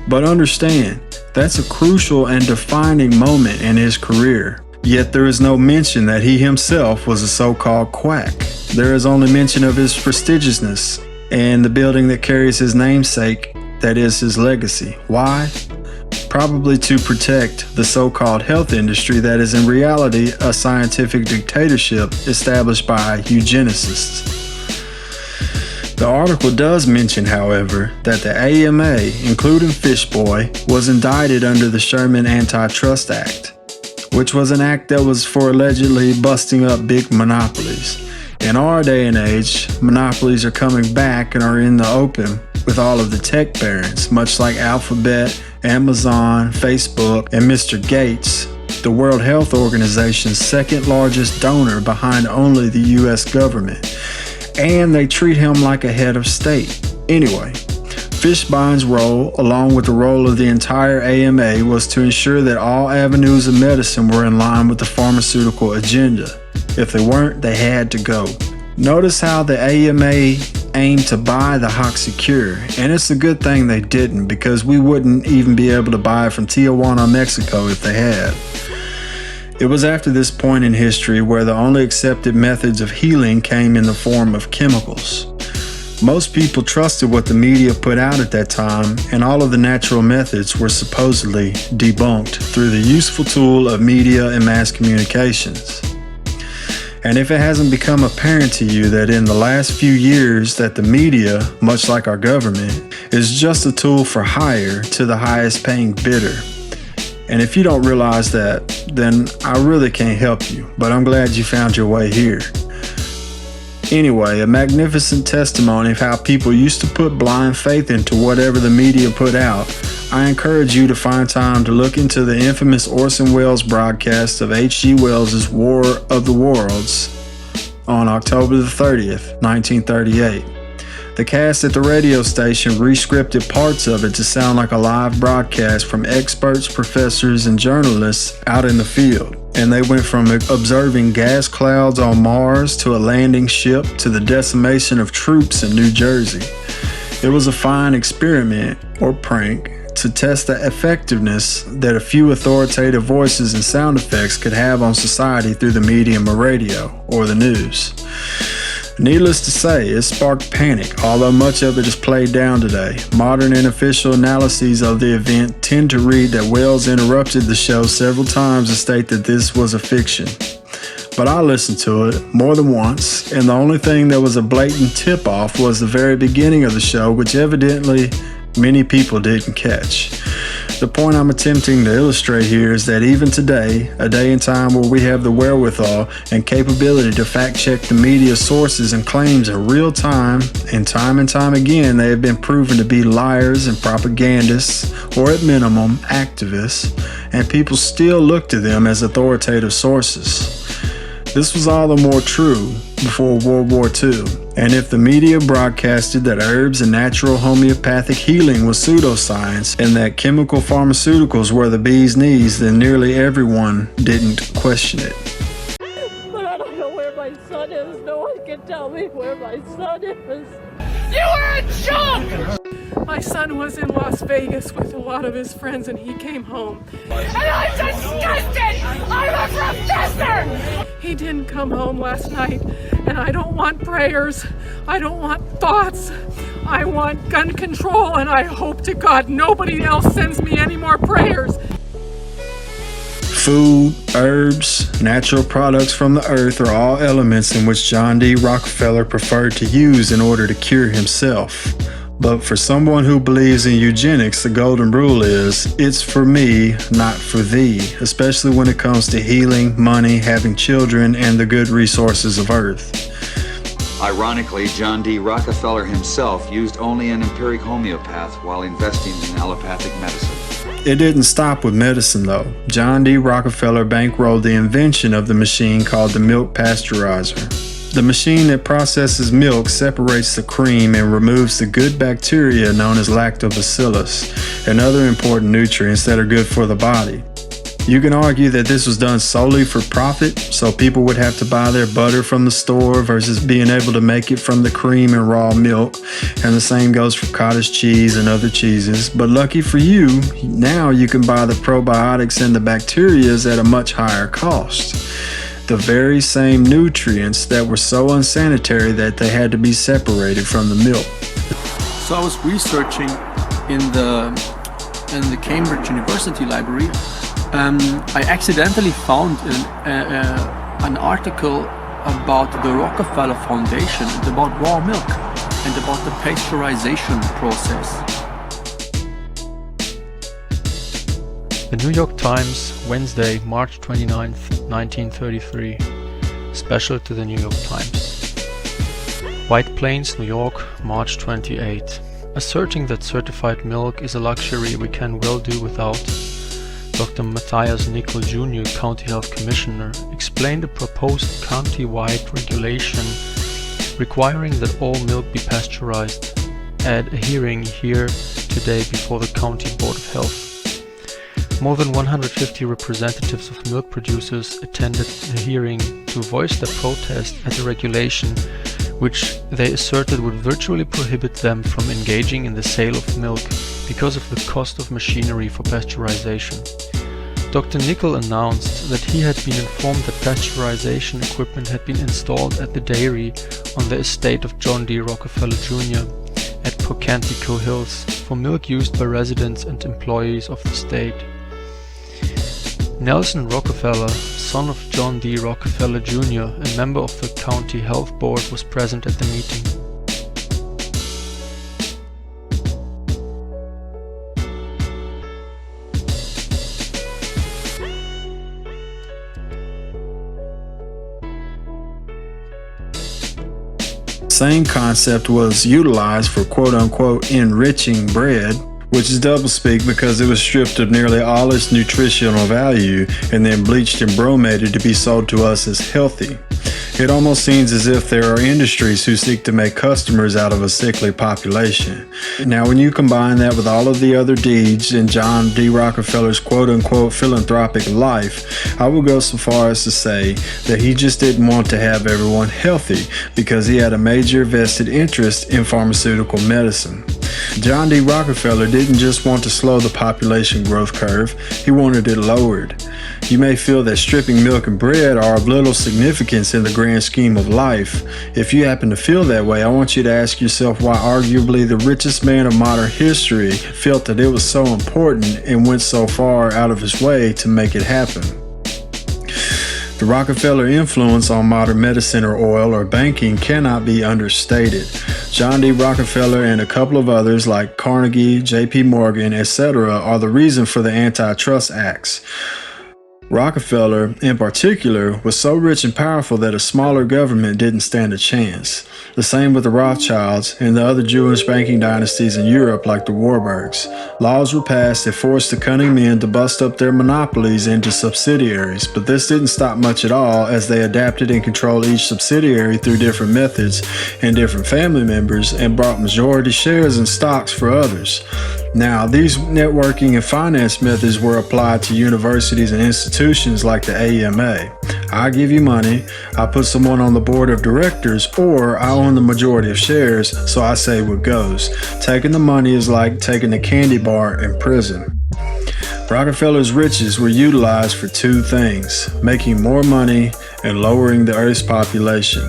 But understand, that's a crucial and defining moment in his career. Yet there is no mention that he himself was a so-called quack. There is only mention of his prestigiousness and the building that carries his namesake, that is his legacy. Why? Probably to protect the so-called health industry that is in reality a scientific dictatorship established by eugenicists. The article does mention, however, that the AMA, including Fishboy, was indicted under the Sherman Antitrust Act, which was an act that was for allegedly busting up big monopolies. In our day and age, monopolies are coming back and are in the open with all of the tech barons, much like Alphabet, Amazon, Facebook, and Mr. Gates, the World Health Organization's second largest donor behind only the US government. And they treat him like a head of state. Anyway, Fishbein's role, along with the role of the entire AMA, was to ensure that all avenues of medicine were in line with the pharmaceutical agenda. If they weren't, they had to go. Notice how the AMA aimed to buy the Hoxie cure, and it's a good thing they didn't, because we wouldn't even be able to buy it from Tijuana, Mexico if they had. It was after this point in history where the only accepted methods of healing came in the form of chemicals. Most people trusted what the media put out at that time, and all of the natural methods were supposedly debunked through the useful tool of media and mass communications. And if it hasn't become apparent to you that in the last few years that the media, much like our government, is just a tool for hire to the highest paying bidder. And if you don't realize that, then I really can't help you, but I'm glad you found your way here. Anyway, a magnificent testimony of how people used to put blind faith into whatever the media put out. I encourage you to find time to look into the infamous Orson Welles broadcast of H.G. Wells' War of the Worlds on October the 30th, 1938. The cast at the radio station re-scripted parts of it to sound like a live broadcast from experts, professors, and journalists out in the field. And they went from observing gas clouds on Mars to a landing ship to the decimation of troops in New Jersey. It was a fine experiment, or prank, to test the effectiveness that a few authoritative voices and sound effects could have on society through the medium of radio or the news. Needless to say, it sparked panic, although much of it is played down today. Modern and official analyses of the event tend to read that Wells interrupted the show several times to state that this was a fiction. But I listened to it more than once, and the only thing that was a blatant tip-off was the very beginning of the show, which evidently many people didn't catch. The point I'm attempting to illustrate here is that even today, a day and time where we have the wherewithal and capability to fact-check the media sources and claims in real time time again, they have been proven to be liars and propagandists, or at minimum, activists, and people still look to them as authoritative sources. This was all the more true before World War II, and if the media broadcasted that herbs and natural homeopathic healing was pseudoscience and that chemical pharmaceuticals were the bee's knees, then nearly everyone didn't question it. But I don't know where my son is. No one can tell me where my son is. You were a joke! My son was in Las Vegas with a lot of his friends and he came home. And I'm disgusted! I'm a professor! He didn't come home last night, and I don't want prayers. I don't want thoughts. I want gun control, and I hope to God nobody else sends me any more prayers. Food, herbs, natural products from the earth are all elements in which John D. Rockefeller preferred to use in order to cure himself. But for someone who believes in eugenics, the golden rule is, it's for me, not for thee, especially when it comes to healing, money, having children, and the good resources of earth. Ironically, John D. Rockefeller himself used only an empiric homeopath while investing in allopathic medicine. It didn't stop with medicine though. John D. Rockefeller bankrolled the invention of the machine called the milk pasteurizer. The machine that processes milk separates the cream and removes the good bacteria known as lactobacillus and other important nutrients that are good for the body. You can argue that this was done solely for profit, so people would have to buy their butter from the store versus being able to make it from the cream and raw milk, and the same goes for cottage cheese and other cheeses. But lucky for you, now you can buy the probiotics and the bacterias at a much higher cost. The very same nutrients that were so unsanitary that they had to be separated from the milk. So I was researching in the Cambridge University library. I accidentally found an article about the Rockefeller Foundation and about raw milk and about the pasteurization process. The New York Times, Wednesday, March 29th, 1933. Special to the New York Times. White Plains, New York, March 28. Asserting that certified milk is a luxury we can well do without, Dr. Matthias Nickel Jr., County Health Commissioner, explained a proposed county-wide regulation requiring that all milk be pasteurized at a hearing here today before the County Board of Health. More than 150 representatives of milk producers attended the hearing to voice their protest at the regulation, which they asserted would virtually prohibit them from engaging in the sale of milk because of the cost of machinery for pasteurization. Dr. Nickel announced that he had been informed that pasteurization equipment had been installed at the dairy on the estate of John D. Rockefeller Jr. at Pocantico Hills for milk used by residents and employees of the state. Nelson Rockefeller, son of John D. Rockefeller Jr., a member of the County Health Board, was present at the meeting. Same concept was utilized for quote-unquote enriching bread, which is doublespeak because it was stripped of nearly all its nutritional value and then bleached and bromated to be sold to us as healthy. It almost seems as if there are industries who seek to make customers out of a sickly population. Now, when you combine that with all of the other deeds in John D. Rockefeller's quote-unquote philanthropic life, I will go so far as to say that he just didn't want to have everyone healthy because he had a major vested interest in pharmaceutical medicine. John D. Rockefeller didn't just want to slow the population growth curve, he wanted it lowered. You may feel that stripping milk and bread are of little significance in the grand scheme of life. If you happen to feel that way, I want you to ask yourself why arguably the richest man of modern history felt that it was so important and went so far out of his way to make it happen. The Rockefeller influence on modern medicine or oil or banking cannot be understated. John D. Rockefeller and a couple of others like Carnegie, J.P. Morgan, etc. are the reason for the antitrust acts. Rockefeller, in particular, was so rich and powerful that a smaller government didn't stand a chance. The same with the Rothschilds and the other Jewish banking dynasties in Europe like the Warburgs. Laws were passed that forced the cunning men to bust up their monopolies into subsidiaries, but this didn't stop much at all as they adapted and controlled each subsidiary through different methods and different family members and bought majority shares and stocks for others. Now, these networking and finance methods were applied to universities and institutions like the AMA. I give you money, I put someone on the board of directors, or I own the majority of shares, so I say what goes. Taking the money is like taking a candy bar in prison. Rockefeller's riches were utilized for two things: making more money and lowering the Earth's population.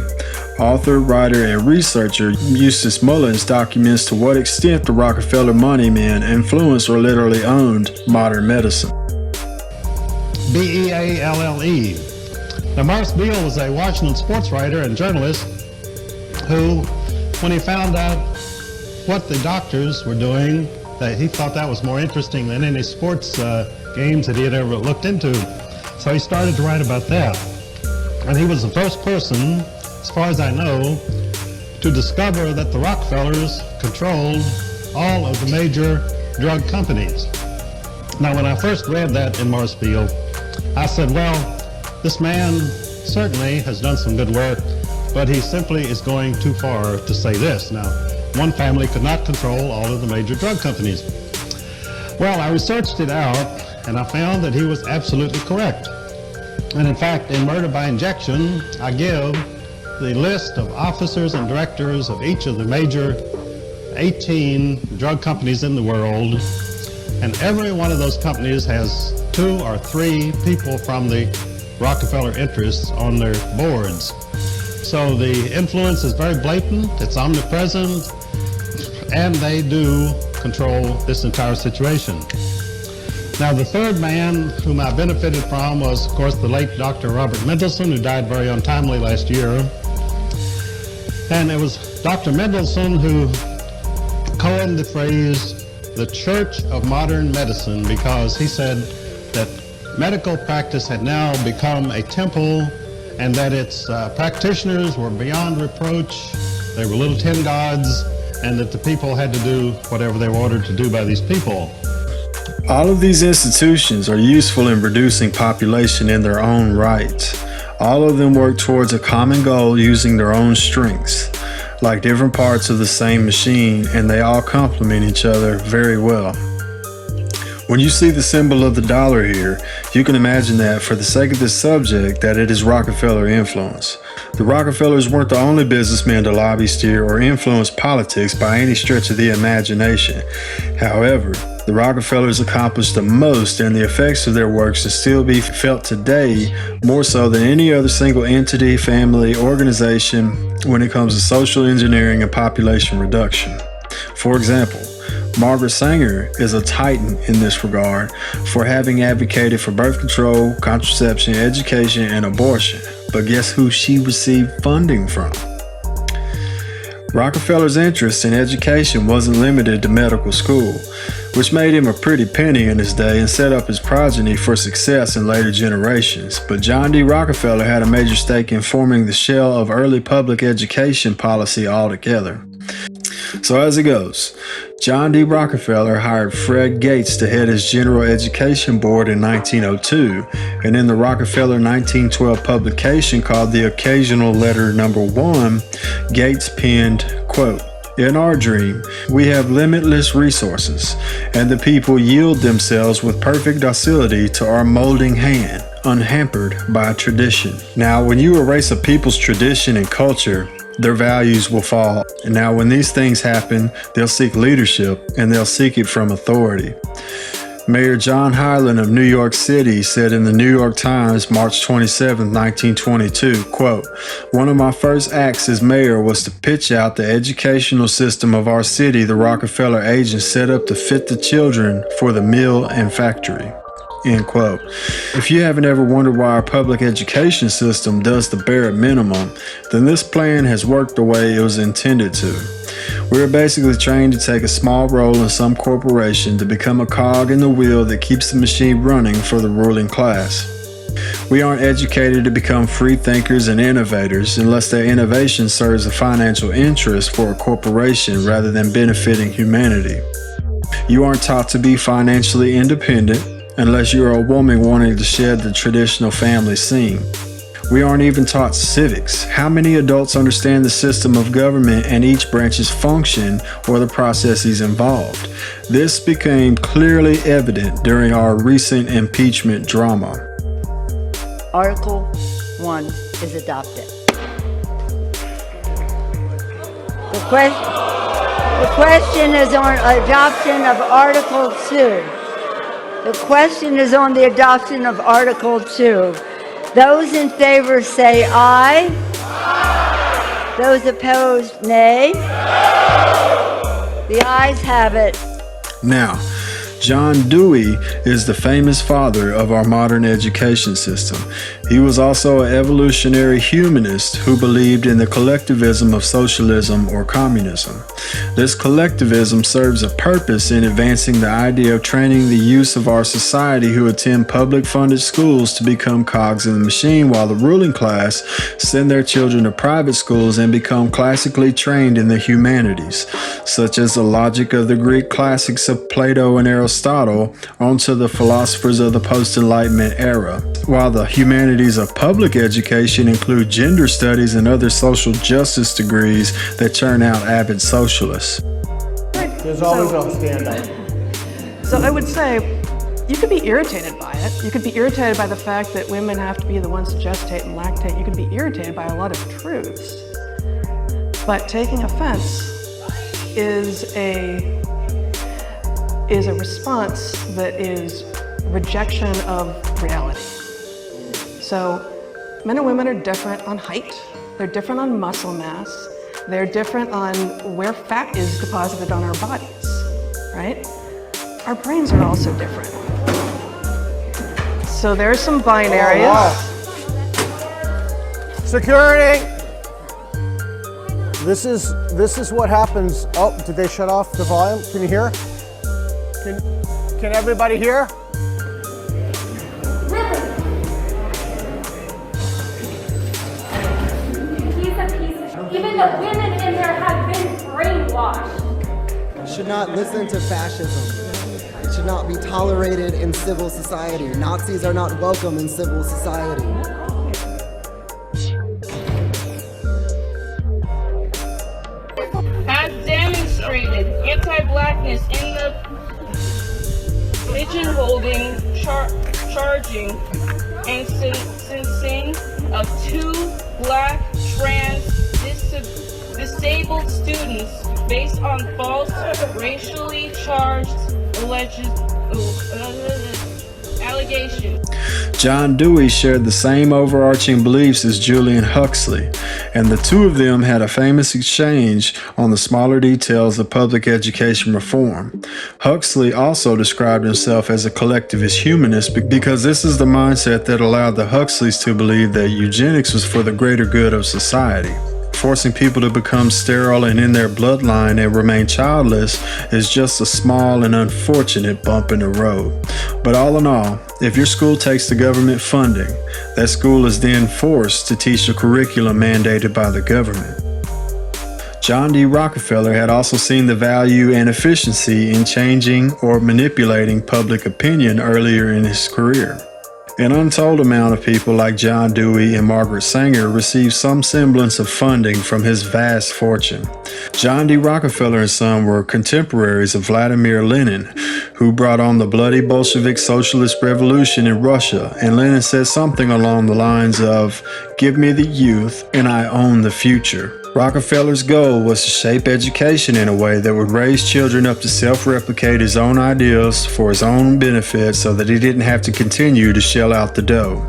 Author, writer, and researcher Eustace Mullins documents to what extent the Rockefeller money men influenced or literally owned modern medicine. B-E-A-L-L-E. Now, Morris Beale was a Washington sports writer and journalist who, when he found out what the doctors were doing, that he thought that was more interesting than any sports games that he had ever looked into. So he started to write about that. And he was the first person, as far as I know, to discover that the Rockefellers controlled all of the major drug companies. Now, when I first read that in Morris Beale, I said, well, this man certainly has done some good work, but he simply is going too far to say this. Now, one family could not control all of the major drug companies. Well, I researched it out, and I found that he was absolutely correct. And in fact, in Murder by Injection, I give the list of officers and directors of each of the major 18 drug companies in the world, and every one of those companies has 2 or 3 people from the Rockefeller interests on their boards. So the influence is very blatant, it's omnipresent, and they do control this entire situation. Now, the third man whom I benefited from was, of course, the late Dr. Robert Mendelsohn, who died very untimely last year. And it was Dr. Mendelsohn who coined the phrase, the Church of Modern Medicine, because he said that medical practice had now become a temple and that its practitioners were beyond reproach, they were little tin gods, and that the people had to do whatever they were ordered to do by these people. All of these institutions are useful in reducing population in their own right. All of them work towards a common goal using their own strengths, like different parts of the same machine, and they all complement each other very well. When you see the symbol of the dollar here, you can imagine that, for the sake of this subject, that it is Rockefeller influence. The Rockefellers weren't the only businessmen to lobby, steer, or influence politics by any stretch of the imagination. However, the Rockefellers accomplished the most, and the effects of their works can still be felt today more so than any other single entity, family, organization when it comes to social engineering and population reduction. For example, Margaret Sanger is a titan in this regard for having advocated for birth control, contraception, education, and abortion. But guess who she received funding from? Rockefeller's interest in education wasn't limited to medical school, which made him a pretty penny in his day and set up his progeny for success in later generations. But John D. Rockefeller had a major stake in forming the shell of early public education policy altogether. So as it goes, John D. Rockefeller hired Fred Gates to head his General Education Board in 1902, and in the Rockefeller 1912 publication called the Occasional Letter No. 1, Gates penned, quote, "In our dream, we have limitless resources, and the people yield themselves with perfect docility to our molding hand, unhampered by tradition." Now, when you erase a people's tradition and culture, their values will fall. And now when these things happen, they'll seek leadership, and they'll seek it from authority. Mayor John Hyland of New York City said in the New York Times, March 27, 1922, quote, "One of my first acts as mayor was to pitch out the educational system of our city the Rockefeller agents set up to fit the children for the mill and factory." End quote. If you haven't ever wondered why our public education system does the bare minimum, then this plan has worked the way it was intended to. We're basically trained to take a small role in some corporation to become a cog in the wheel that keeps the machine running for the ruling class. We aren't educated to become free thinkers and innovators unless their innovation serves a financial interest for a corporation rather than benefiting humanity. You aren't taught to be financially independent unless you're a woman wanting to shed the traditional family scene. We aren't even taught civics. How many adults understand the system of government and each branch's function or the processes involved? This became clearly evident during our recent impeachment drama. Article 1 is adopted. The question is on adoption of Article 2. The question is on the adoption of Article 2. Those in favor say aye. Aye. Those opposed, nay. The ayes have it. Now, John Dewey is the famous father of our modern education system. He was also an evolutionary humanist who believed in the collectivism of socialism or communism. This collectivism serves a purpose in advancing the idea of training the youth of our society who attend public-funded schools to become cogs in the machine, while the ruling class send their children to private schools and become classically trained in the humanities, such as the logic of the Greek classics of Plato and Aristotle onto the philosophers of the post-Enlightenment era, while the humanities of public education include gender studies and other social justice degrees that turn out avid socialists. There's always a standout. So I would say You could be irritated by it. You could be irritated by the fact that women have to be the ones to gestate and lactate. You could be irritated by a lot of truths. But taking offense is a response that is rejection of reality. So men and women are different on height. They're different on muscle mass. They're different on where fat is deposited on our bodies, right? Our brains are also different. So there are some binaries. Security! This is what happens. Oh, did they shut off the volume? Can you hear? Can everybody hear? Even the women in there have been brainwashed. Should not listen to fascism. It should not be tolerated in civil society. Nazis are not welcome in civil society. Has demonstrated anti-blackness in the pigeonholing, charging, and sentencing of 2 black trans disabled students based on false racially charged allegations. John Dewey shared the same overarching beliefs as Julian Huxley, and the two of them had a famous exchange on the smaller details of public education reform. Huxley also described himself as a collectivist humanist because this is the mindset that allowed the Huxleys to believe that eugenics was for the greater good of society. Forcing people to become sterile and in their bloodline and remain childless is just a small and unfortunate bump in the road. But all in all, if your school takes the government funding, that school is then forced to teach a curriculum mandated by the government. John D. Rockefeller had also seen the value and efficiency in changing or manipulating public opinion earlier in his career. An untold amount of people like John Dewey and Margaret Sanger received some semblance of funding from his vast fortune. John D. Rockefeller and Son were contemporaries of Vladimir Lenin, who brought on the bloody Bolshevik socialist revolution in Russia, and Lenin said something along the lines of, "Give me the youth and I own the future." Rockefeller's goal was to shape education in a way that would raise children up to self-replicate his own ideals for his own benefit so that he didn't have to continue to shell out the dough.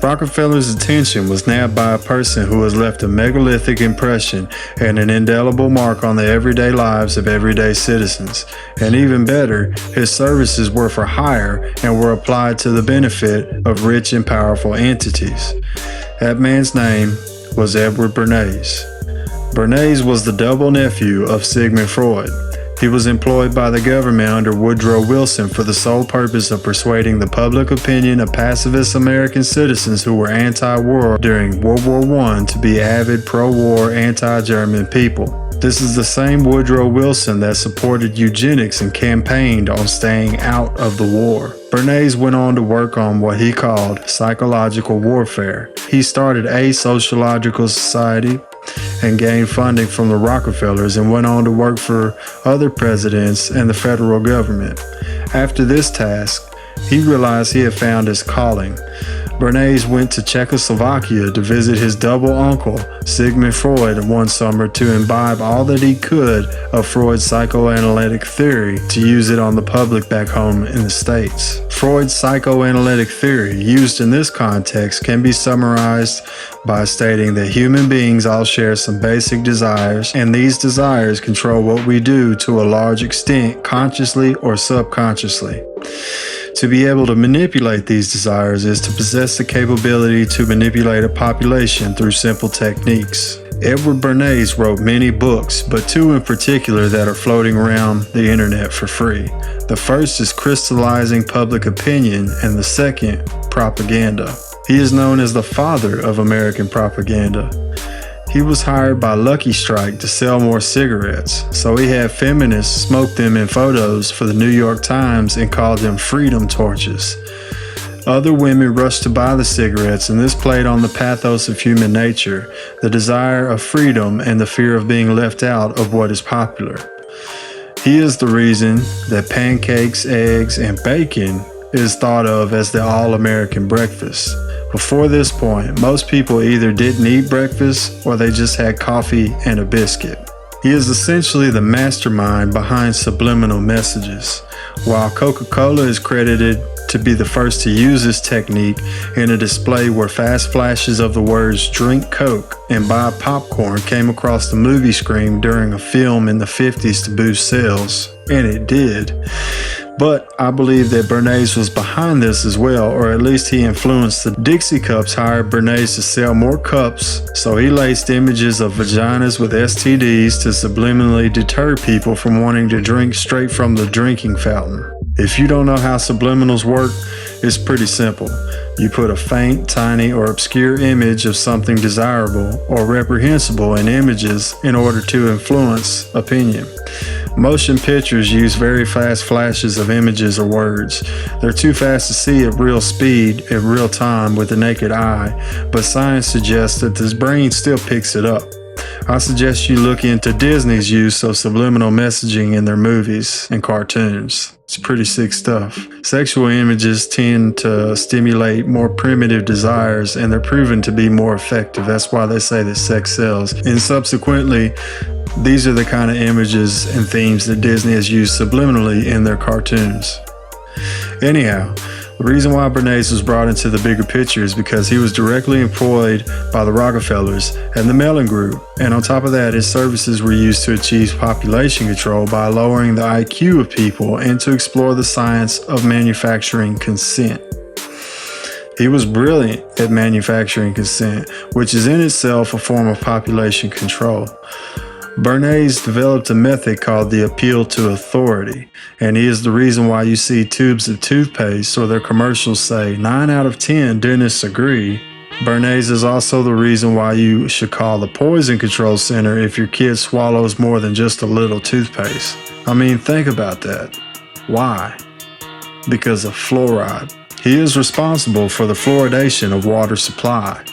Rockefeller's attention was nabbed by a person who has left a megalithic impression and an indelible mark on the everyday lives of everyday citizens. And even better, his services were for hire and were applied to the benefit of rich and powerful entities. That man's name was Edward Bernays. Bernays was the double nephew of Sigmund Freud. He was employed by the government under Woodrow Wilson for the sole purpose of persuading the public opinion of pacifist American citizens who were anti-war during World War I to be avid pro-war, anti-German people. This is the same Woodrow Wilson that supported eugenics and campaigned on staying out of the war. Bernays went on to work on what he called psychological warfare. He started a sociological society and gained funding from the Rockefellers and went on to work for other presidents and the federal government. After this task, he realized he had found his calling. Bernays went to Czechoslovakia to visit his double uncle, Sigmund Freud, one summer to imbibe all that he could of Freud's psychoanalytic theory to use it on the public back home in the States. Freud's psychoanalytic theory, used in this context, can be summarized by stating that human beings all share some basic desires, and these desires control what we do to a large extent, consciously or subconsciously. To be able to manipulate these desires is to possess the capability to manipulate a population through simple techniques. Edward Bernays wrote many books, but two in particular that are floating around the internet for free. The first is Crystallizing Public Opinion, and the second, Propaganda. He is known as the father of American propaganda. He was hired by Lucky Strike to sell more cigarettes, so he had feminists smoke them in photos for the New York Times and called them freedom torches. Other women rushed to buy the cigarettes, and this played on the pathos of human nature, the desire of freedom and the fear of being left out of what is popular. He is the reason that pancakes, eggs, and bacon is thought of as the all-American breakfast. Before this point, most people either didn't eat breakfast or they just had coffee and a biscuit. He is essentially the mastermind behind subliminal messages. While Coca-Cola is credited to be the first to use this technique in a display where fast flashes of the words "drink Coke" and "buy popcorn" came across the movie screen during a film in the 50s to boost sales, and it did. But I believe that Bernays was behind this as well, or at least he influenced the Dixie Cups hired Bernays to sell more cups, so he laced images of vaginas with STDs to subliminally deter people from wanting to drink straight from the drinking fountain. If you don't know how subliminals work, it's pretty simple. You put a faint, tiny, or obscure image of something desirable or reprehensible in images in order to influence opinion. Motion pictures use very fast flashes of images or words. They're too fast to see at real speed, at real time with the naked eye, but science suggests that this brain still picks it up. I suggest you look into Disney's use of subliminal messaging in their movies and cartoons. It's pretty sick stuff. Sexual images tend to stimulate more primitive desires, and they're proven to be more effective. That's why they say that sex sells. And subsequently, these are the kind of images and themes that Disney has used subliminally in their cartoons. Anyhow, the reason why Bernays was brought into the bigger picture is because he was directly employed by the Rockefellers and the Mellon Group, and on top of that, his services were used to achieve population control by lowering the IQ of people and to explore the science of manufacturing consent. He was brilliant at manufacturing consent, which is in itself a form of population control. Bernays developed a method called the appeal to authority, and he is the reason why you see tubes of toothpaste or their commercials say 9 out of 10 dentists agree. Bernays is also the reason why you should call the Poison Control Center if your kid swallows more than just a little toothpaste. I mean, think about that. Why? Because of fluoride. He is responsible for the fluoridation of water supply.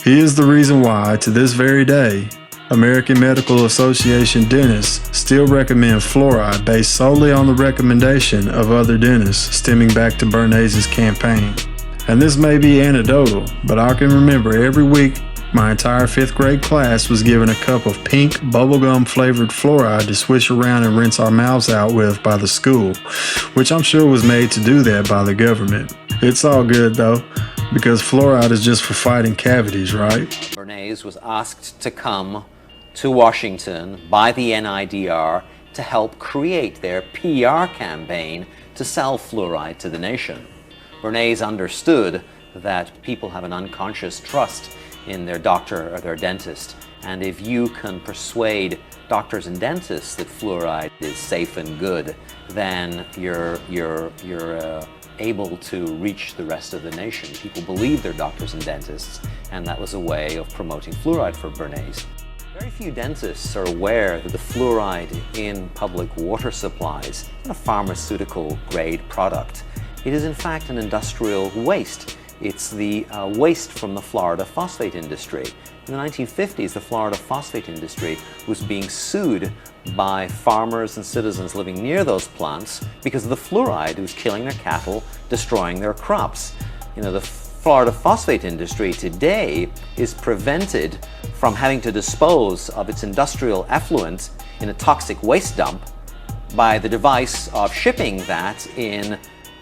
He is the reason why, to this very day, American Medical Association dentists still recommend fluoride based solely on the recommendation of other dentists, stemming back to Bernays' campaign. And this may be anecdotal, but I can remember every week my entire 5th grade class was given a cup of pink bubblegum flavored fluoride to swish around and rinse our mouths out with by the school, which I'm sure was made to do that by the government. It's all good though, because fluoride is just for fighting cavities, right? Bernays was asked to come to Washington by the NIDR to help create their PR campaign to sell fluoride to the nation. Bernays understood that people have an unconscious trust in their doctor or their dentist, and if you can persuade doctors and dentists that fluoride is safe and good, then you're able to reach the rest of the nation. People believe their doctors and dentists, and that was a way of promoting fluoride for Bernays. Very few dentists are aware that the fluoride in public water supplies is a pharmaceutical grade product. It is in fact an industrial waste. It's the waste from the Florida phosphate industry. In the 1950s, the Florida phosphate industry was being sued by farmers and citizens living near those plants because of the fluoride. It was killing their cattle, destroying their crops. You know, the Florida phosphate industry today is prevented from having to dispose of its industrial effluent in a toxic waste dump by the device of shipping that in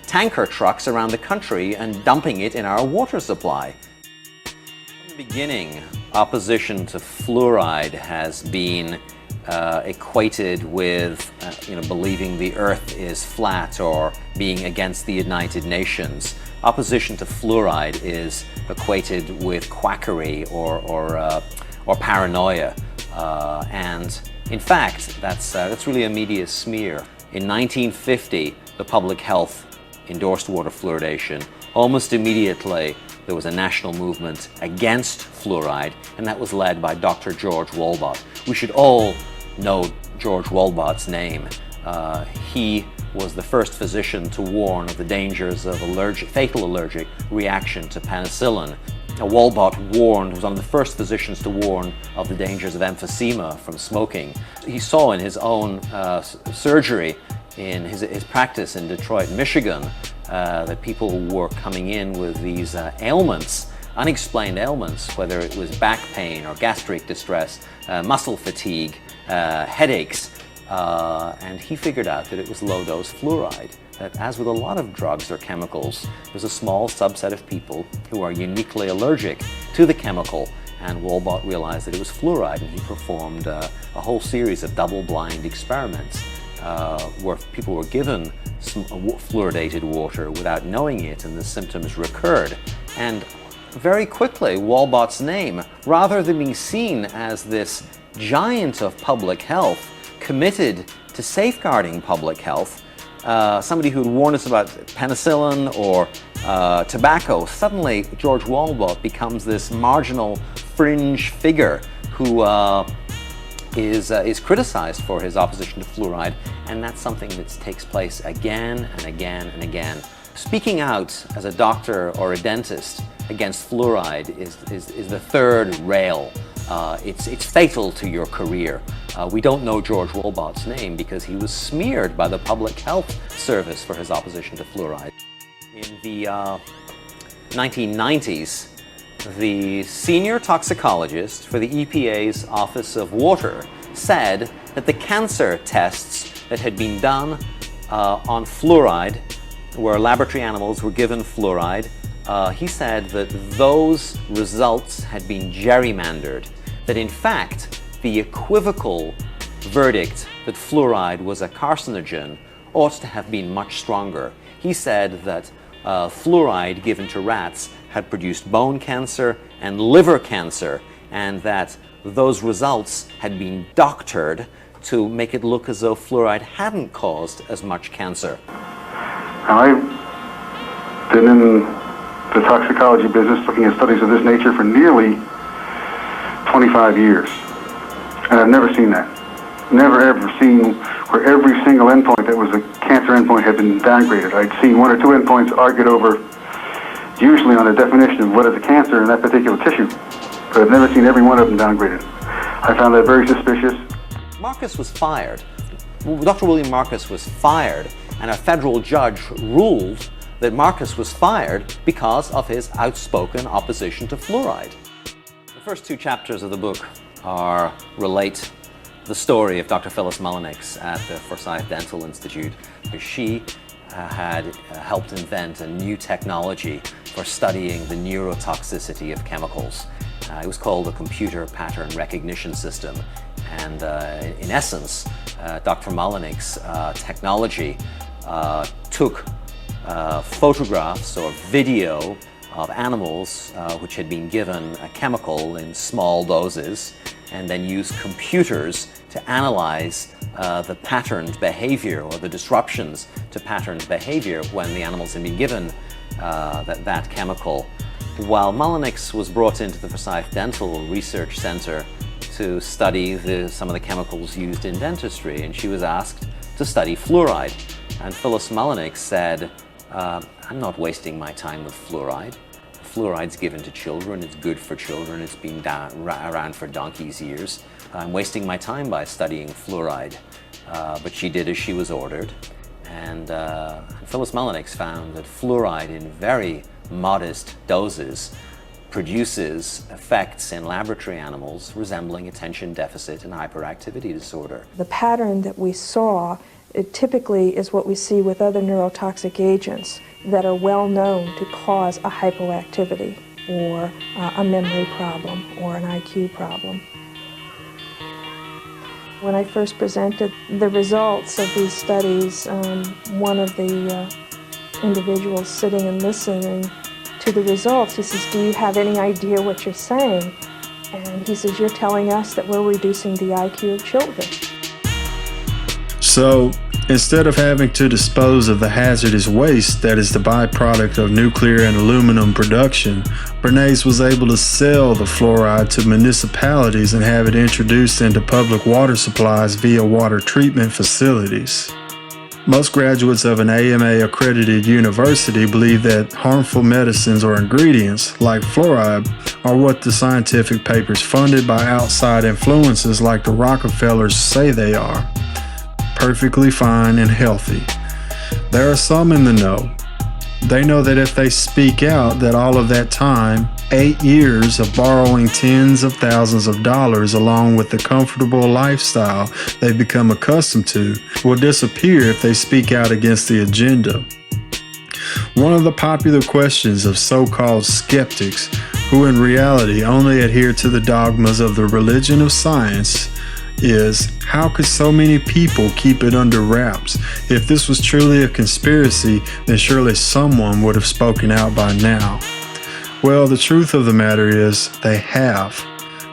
tanker trucks around the country and dumping it in our water supply. From the beginning, opposition to fluoride has been equated with believing the earth is flat or being against the United Nations. Opposition to fluoride is equated with quackery or paranoia, and in fact that's really a media smear. In 1950, the public health endorsed water fluoridation. Almost immediately, there was a national movement against fluoride, and that was led by Dr. George Wolbott. We should all know George Wolbott's name. He was the first physician to warn of the dangers of fatal allergic reaction to penicillin. Wolbott was one of the first physicians to warn of the dangers of emphysema from smoking. He saw in his own surgery, in his practice in Detroit, Michigan, that people were coming in with these ailments, unexplained ailments, whether it was back pain or gastric distress, muscle fatigue, headaches, and he figured out that it was low-dose fluoride. That, as with a lot of drugs or chemicals, there's a small subset of people who are uniquely allergic to the chemical, and Walbot realized that it was fluoride, and he performed a whole series of double-blind experiments where people were given some fluoridated water without knowing it, and the symptoms recurred. And very quickly, Walbot's name, rather than being seen as this giant of public health committed to safeguarding public health, somebody who had warned us about penicillin or tobacco, suddenly George Walbot becomes this marginal fringe figure who is criticized for his opposition to fluoride, and that's something that takes place again and again and again. Speaking out as a doctor or a dentist against fluoride is the third rail. It's fatal to your career. We don't know George Walbot's name because he was smeared by the Public Health Service for his opposition to fluoride. In the 1990s, the senior toxicologist for the EPA's Office of Water said that the cancer tests that had been done on fluoride, where laboratory animals were given fluoride, he said that those results had been gerrymandered, that in fact the equivocal verdict that fluoride was a carcinogen ought to have been much stronger. He said that fluoride given to rats had produced bone cancer and liver cancer, and that those results had been doctored to make it look as though fluoride hadn't caused as much cancer. I've been in the toxicology business looking at studies of this nature for nearly 25 years, and I've never seen that. Never ever seen where every single endpoint that was a cancer endpoint had been downgraded. I'd seen one or two endpoints argued over, usually on the definition of what is a cancer in that particular tissue, but I've never seen every one of them downgraded. I found that very suspicious. Marcus was fired. Dr. William Marcus was fired, and a federal judge ruled that Marcus was fired because of his outspoken opposition to fluoride. The first two chapters of the book relate the story of Dr. Phyllis Mullenix at the Forsyth Dental Institute, where she had helped invent a new technology for studying the neurotoxicity of chemicals. It was called a computer pattern recognition system, and in essence, Dr. Mullenix's technology took photographs or video of animals which had been given a chemical in small doses, and then used computers to analyze the patterned behavior or the disruptions to patterned behavior when the animals had been given that chemical. While Mullenix was brought into the Forsyth Dental Research Center to study some of the chemicals used in dentistry, and she was asked to study fluoride. And Phyllis Mullenix said, I'm not wasting my time with fluoride. Fluoride's given to children, it's good for children, it's been around for donkey's years. I'm wasting my time by studying fluoride. But she did as she was ordered. And Phyllis Mullenix found that fluoride in very modest doses produces effects in laboratory animals resembling attention deficit and hyperactivity disorder. The pattern that we saw, it typically is what we see with other neurotoxic agents that are well known to cause a hypoactivity or a memory problem or an IQ problem. When I first presented the results of these studies, one of the individuals sitting and listening to the results, he says, "Do you have any idea what you're saying?" And he says, "You're telling us that we're reducing the IQ of children." So, instead of having to dispose of the hazardous waste that is the byproduct of nuclear and aluminum production, Bernays was able to sell the fluoride to municipalities and have it introduced into public water supplies via water treatment facilities. Most graduates of an AMA-accredited university believe that harmful medicines or ingredients, like fluoride, are what the scientific papers funded by outside influences like the Rockefellers say they are. Perfectly fine and healthy. There are some in the know, They know that if they speak out, that all of that time, 8 years of borrowing tens of thousands of dollars along with the comfortable lifestyle they've become accustomed to, will disappear if they speak out against the agenda. One of the popular questions of so-called skeptics, who in reality only adhere to the dogmas of the religion of science, is how could so many people keep it under wraps? If this was truly a conspiracy, then surely someone would have spoken out by now. Well, the truth of the matter is they have,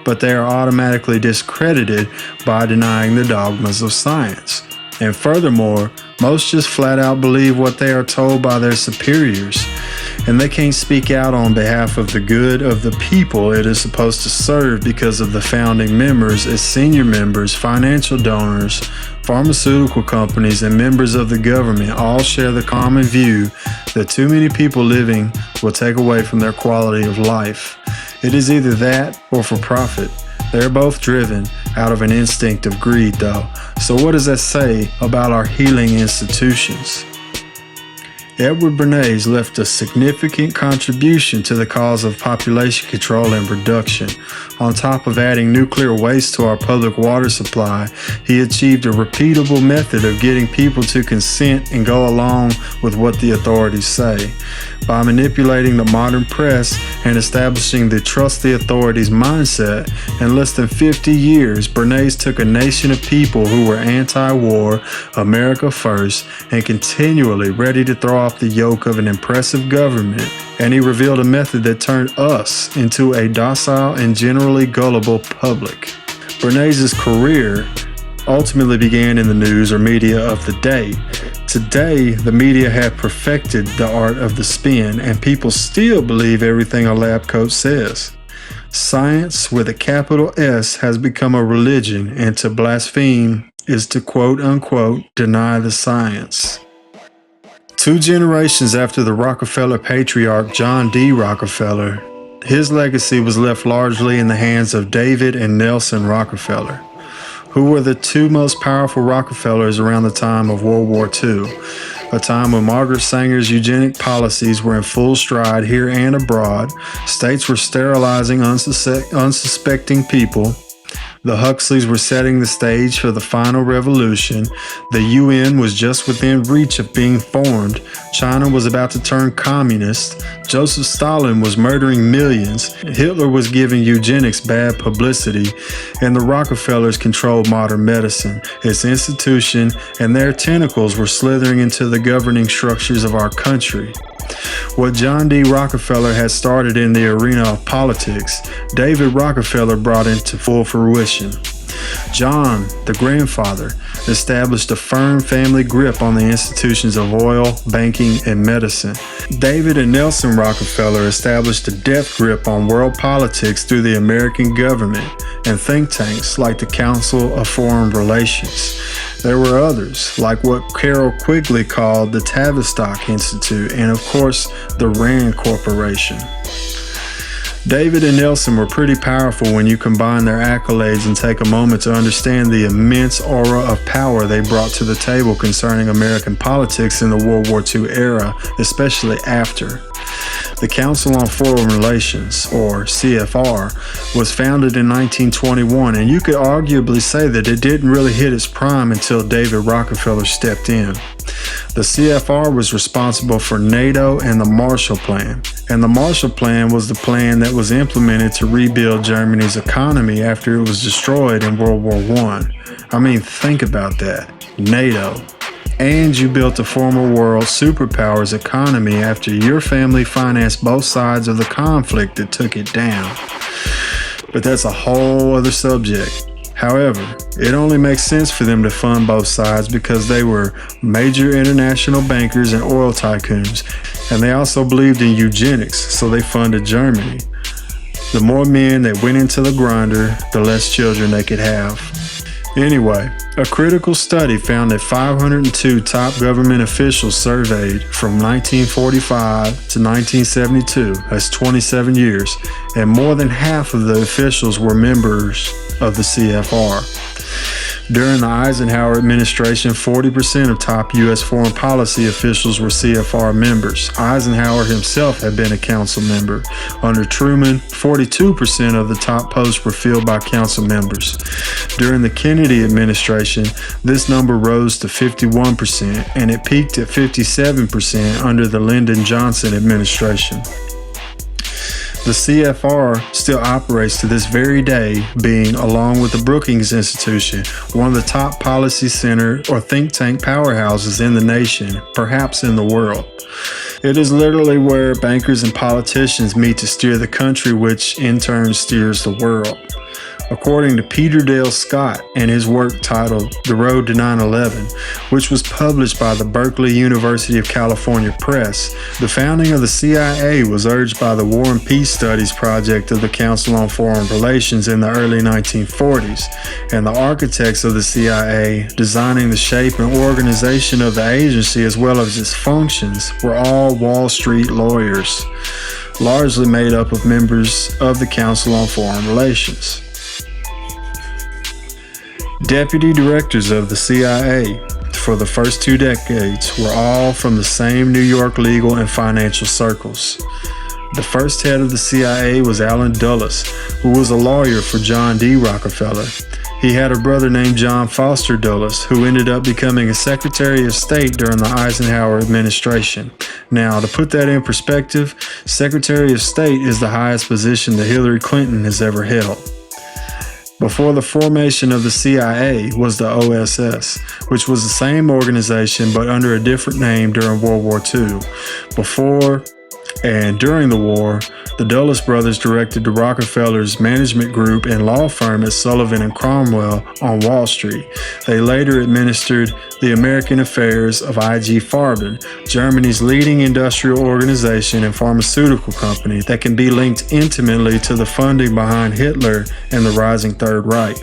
but they are automatically discredited by denying the dogmas of science. And furthermore, most just flat out believe what they are told by their superiors, and they can't speak out on behalf of the good of the people it is supposed to serve because of the founding members as senior members, financial donors, pharmaceutical companies, and members of the government all share the common view that too many people living will take away from their quality of life. It is either that or for profit. They're both driven out of an instinct of greed, though. So what does that say about our healing institutions? Edward Bernays left a significant contribution to the cause of population control and reduction. On top of adding nuclear waste to our public water supply, he achieved a repeatable method of getting people to consent and go along with what the authorities say. By manipulating the modern press and establishing the trust the authorities mindset, in less than 50 years, Bernays took a nation of people who were anti-war, America first, and continually ready to throw off the yoke of an impressive government, and he revealed a method that turned us into a docile and generally gullible public. Bernays' career ultimately began in the news or media of the day. Today, the media have perfected the art of the spin, and people still believe everything a lab coat says. Science with a capital S has become a religion, and to blaspheme is to quote-unquote deny the science. 2 generations after the Rockefeller patriarch John D. Rockefeller, his legacy was left largely in the hands of David and Nelson Rockefeller, who were the 2 most powerful Rockefellers around the time of World War II, a time when Margaret Sanger's eugenic policies were in full stride here and abroad. States were sterilizing unsuspecting people. The Huxleys were setting the stage for the final revolution. The UN was just within reach of being formed. China was about to turn communist. Joseph Stalin was murdering millions. Hitler was giving eugenics bad publicity. And the Rockefellers controlled modern medicine, its institution, and their tentacles were slithering into the governing structures of our country. What John D. Rockefeller had started in the arena of politics, David Rockefeller brought into full fruition. John, the grandfather, established a firm family grip on the institutions of oil, banking, and medicine. David and Nelson Rockefeller established a deft grip on world politics through the American government and think tanks like the Council of Foreign Relations. There were others, like what Carol Quigley called the Tavistock Institute, and of course, the Rand Corporation. David and Nelson were pretty powerful when you combine their accolades and take a moment to understand the immense aura of power they brought to the table concerning American politics in the World War II era, especially after. The Council on Foreign Relations, or CFR, was founded in 1921, and you could arguably say that it didn't really hit its prime until David Rockefeller stepped in. The CFR was responsible for NATO and the Marshall Plan, and the Marshall Plan was the plan that was implemented to rebuild Germany's economy after it was destroyed in World War I. I mean, think about that. NATO. And you built a former world superpower's economy after your family financed both sides of the conflict that took it down. But that's a whole other subject. However, it only makes sense for them to fund both sides because they were major international bankers and oil tycoons, and they also believed in eugenics, so they funded Germany. The more men that went into the grinder, the less children they could have. Anyway, a critical study found that 502 top government officials surveyed from 1945 to 1972, that's 27 years, and more than half of the officials were members of the CFR. During the Eisenhower administration, 40% of top U.S. foreign policy officials were CFR members. Eisenhower himself had been a council member. Under Truman, 42% of the top posts were filled by council members. During the Kennedy administration, this number rose to 51%, and it peaked at 57% under the Lyndon Johnson administration. The CFR still operates to this very day, being, along with the Brookings Institution, one of the top policy center or think tank powerhouses in the nation, perhaps in the world. It is literally where bankers and politicians meet to steer the country, which in turn steers the world. According to Peter Dale Scott and his work titled The Road to 9/11, which was published by the Berkeley University of California Press, the founding of the CIA was urged by the War and Peace Studies project of the Council on Foreign Relations in the early 1940s, and the architects of the CIA, designing the shape and organization of the agency as well as its functions, were all Wall Street lawyers, largely made up of members of the Council on Foreign Relations. Deputy directors of the CIA for the first 2 decades were all from the same New York legal and financial circles. The first head of the CIA was Allen Dulles, who was a lawyer for John D. Rockefeller. He had a brother named John Foster Dulles, who ended up becoming a Secretary of State during the Eisenhower administration. Now, to put that in perspective, Secretary of State is the highest position that Hillary Clinton has ever held. Before the formation of the CIA was the OSS, which was the same organization but under a different name during World War II. Before and during the war, the Dulles brothers directed the Rockefellers management group and law firm at Sullivan and Cromwell on Wall Street. They later administered the American affairs of IG Farben, Germany's leading industrial organization and pharmaceutical company that can be linked intimately to the funding behind Hitler and the rising Third Reich.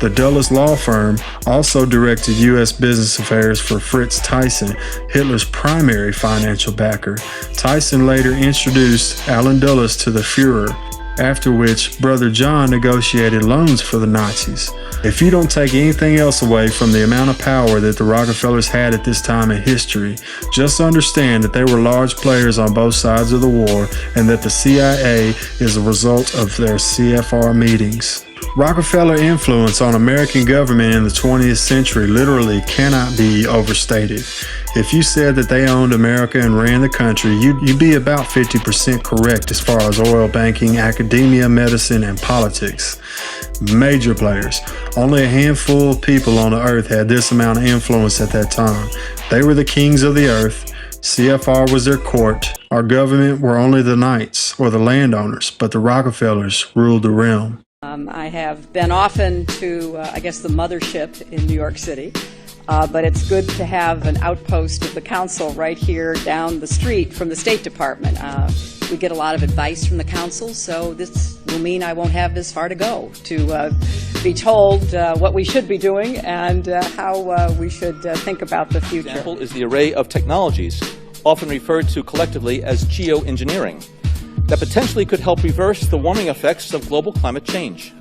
The Dulles law firm also directed U.S. business affairs for Fritz Thyssen, Hitler's primary financial backer. Thyssen later introduced Allen Dulles to the Fuhrer, after which Brother John negotiated loans for the Nazis. If you don't take anything else away from the amount of power that the Rockefellers had at this time in history, just understand that they were large players on both sides of the war and that the CIA is a result of their CFR meetings. Rockefeller influence on American government in the 20th century literally cannot be overstated. If you said that they owned America and ran the country, you'd be about 50% correct as far as oil, banking, academia, medicine, and politics. Major players. Only a handful of people on the earth had this amount of influence at that time. They were the kings of the earth. CFR was their court. Our government were only the knights or the landowners, but the Rockefellers ruled the realm. I have been often to, the mothership in New York City, but it's good to have an outpost of the council right here down the street from the State Department. We get a lot of advice from the council, so this will mean I won't have this far to go to be told what we should be doing and how we should think about the future. Example is the array of technologies, often referred to collectively as geoengineering, that potentially could help reverse the warming effects of global climate change.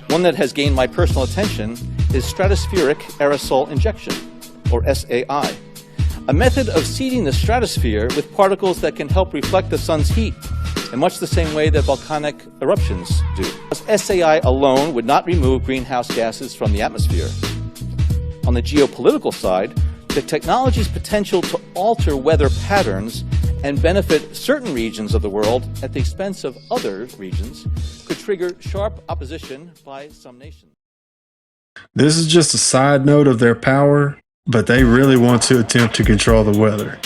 One that has gained my personal attention is stratospheric aerosol injection, or SAI, a method of seeding the stratosphere with particles that can help reflect the sun's heat in much the same way that volcanic eruptions do. SAI alone would not remove greenhouse gases from the atmosphere. On the geopolitical side, the technology's potential to alter weather patterns and benefit certain regions of the world at the expense of other regions could trigger sharp opposition by some nations. This is just a side note of their power, but they really want to attempt to control the weather.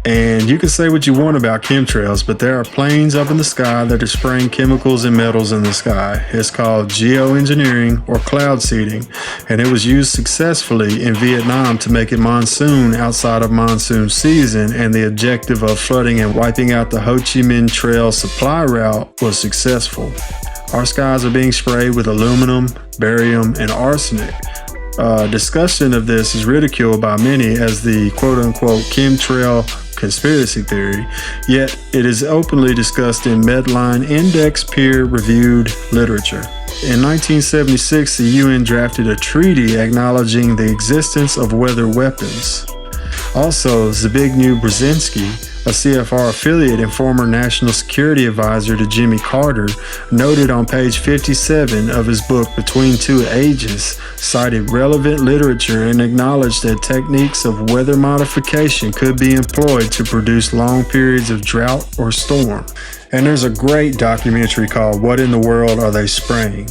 And you can say what you want about chemtrails, but there are planes up in the sky that are spraying chemicals and metals in the sky. It's called geoengineering or cloud seeding, and it was used successfully in Vietnam to make it monsoon outside of monsoon season, and the objective of flooding and wiping out the Ho Chi Minh Trail supply route was successful. Our skies are being sprayed with aluminum, barium, and arsenic. Discussion of this is ridiculed by many as the quote-unquote chemtrail conspiracy theory, yet it is openly discussed in Medline Index peer-reviewed literature. In 1976, the UN drafted a treaty acknowledging the existence of weather weapons. Also, Zbigniew Brzezinski, a CFR affiliate and former national security advisor to Jimmy Carter, noted on page 57 of his book Between Two Ages, cited relevant literature and acknowledged that techniques of weather modification could be employed to produce long periods of drought or storm. And there's a great documentary called What in the World Are They Spraying?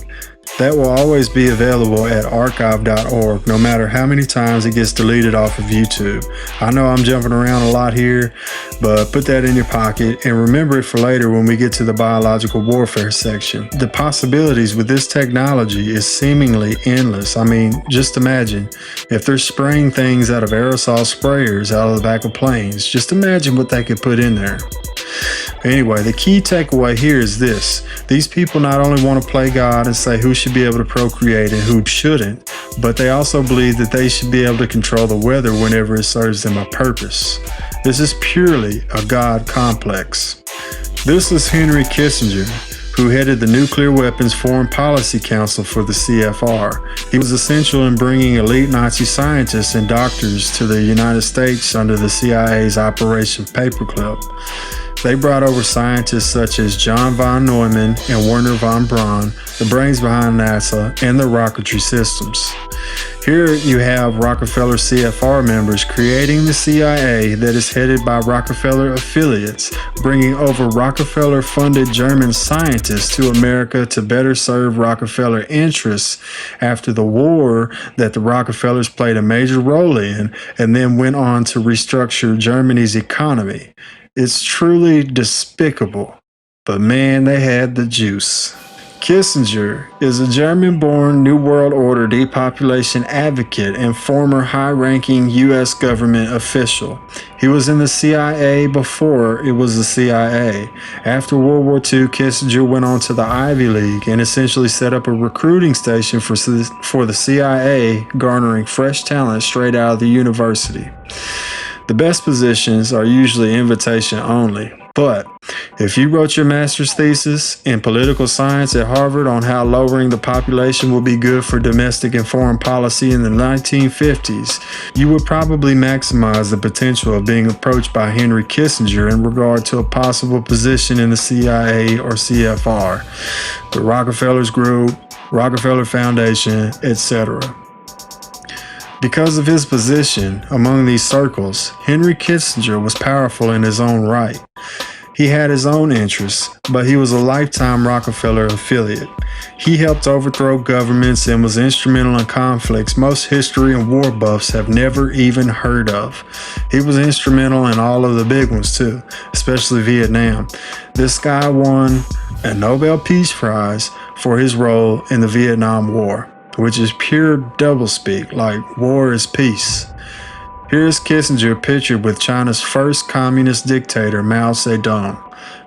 That will always be available at archive.org, no matter how many times it gets deleted off of YouTube. I know I'm jumping around a lot here, but put that in your pocket and remember it for later when we get to the biological warfare section. The possibilities with this technology is seemingly endless. I mean, just imagine if they're spraying things out of aerosol sprayers out of the back of planes. Just imagine what they could put in there. Anyway, the key takeaway here is this. These people not only want to play God and say who should be able to procreate and who shouldn't, but they also believe that they should be able to control the weather whenever it serves them a purpose. This is purely a God complex. This is Henry Kissinger, who headed the Nuclear Weapons Foreign Policy Council for the CFR. He was essential in bringing elite Nazi scientists and doctors to the United States under the CIA's Operation Paperclip. They brought over scientists such as John von Neumann and Werner von Braun, the brains behind NASA and the rocketry systems. Here you have Rockefeller CFR members creating the CIA that is headed by Rockefeller affiliates, bringing over Rockefeller-funded German scientists to America to better serve Rockefeller interests after the war that the Rockefellers played a major role in and then went on to restructure Germany's economy. It's truly despicable, but man, they had the juice. Kissinger is a German-born New World Order depopulation advocate and former high-ranking U.S. government official. He was in the CIA before it was the CIA. After World War II, Kissinger went on to the Ivy League and essentially set up a recruiting station for the CIA, garnering fresh talent straight out of the university. The best positions are usually invitation only, but if you wrote your master's thesis in political science at Harvard on how lowering the population will be good for domestic and foreign policy in the 1950s, you would probably maximize the potential of being approached by Henry Kissinger in regard to a possible position in the CIA or CFR, the Rockefellers Group, Rockefeller Foundation, etc. Because of his position among these circles, Henry Kissinger was powerful in his own right. He had his own interests, but he was a lifetime Rockefeller affiliate. He helped overthrow governments and was instrumental in conflicts most history and war buffs have never even heard of. He was instrumental in all of the big ones too, especially Vietnam. This guy won a Nobel Peace Prize for his role in the Vietnam War, which is pure doublespeak, like war is peace. Here's Kissinger pictured with China's first communist dictator, Mao Zedong.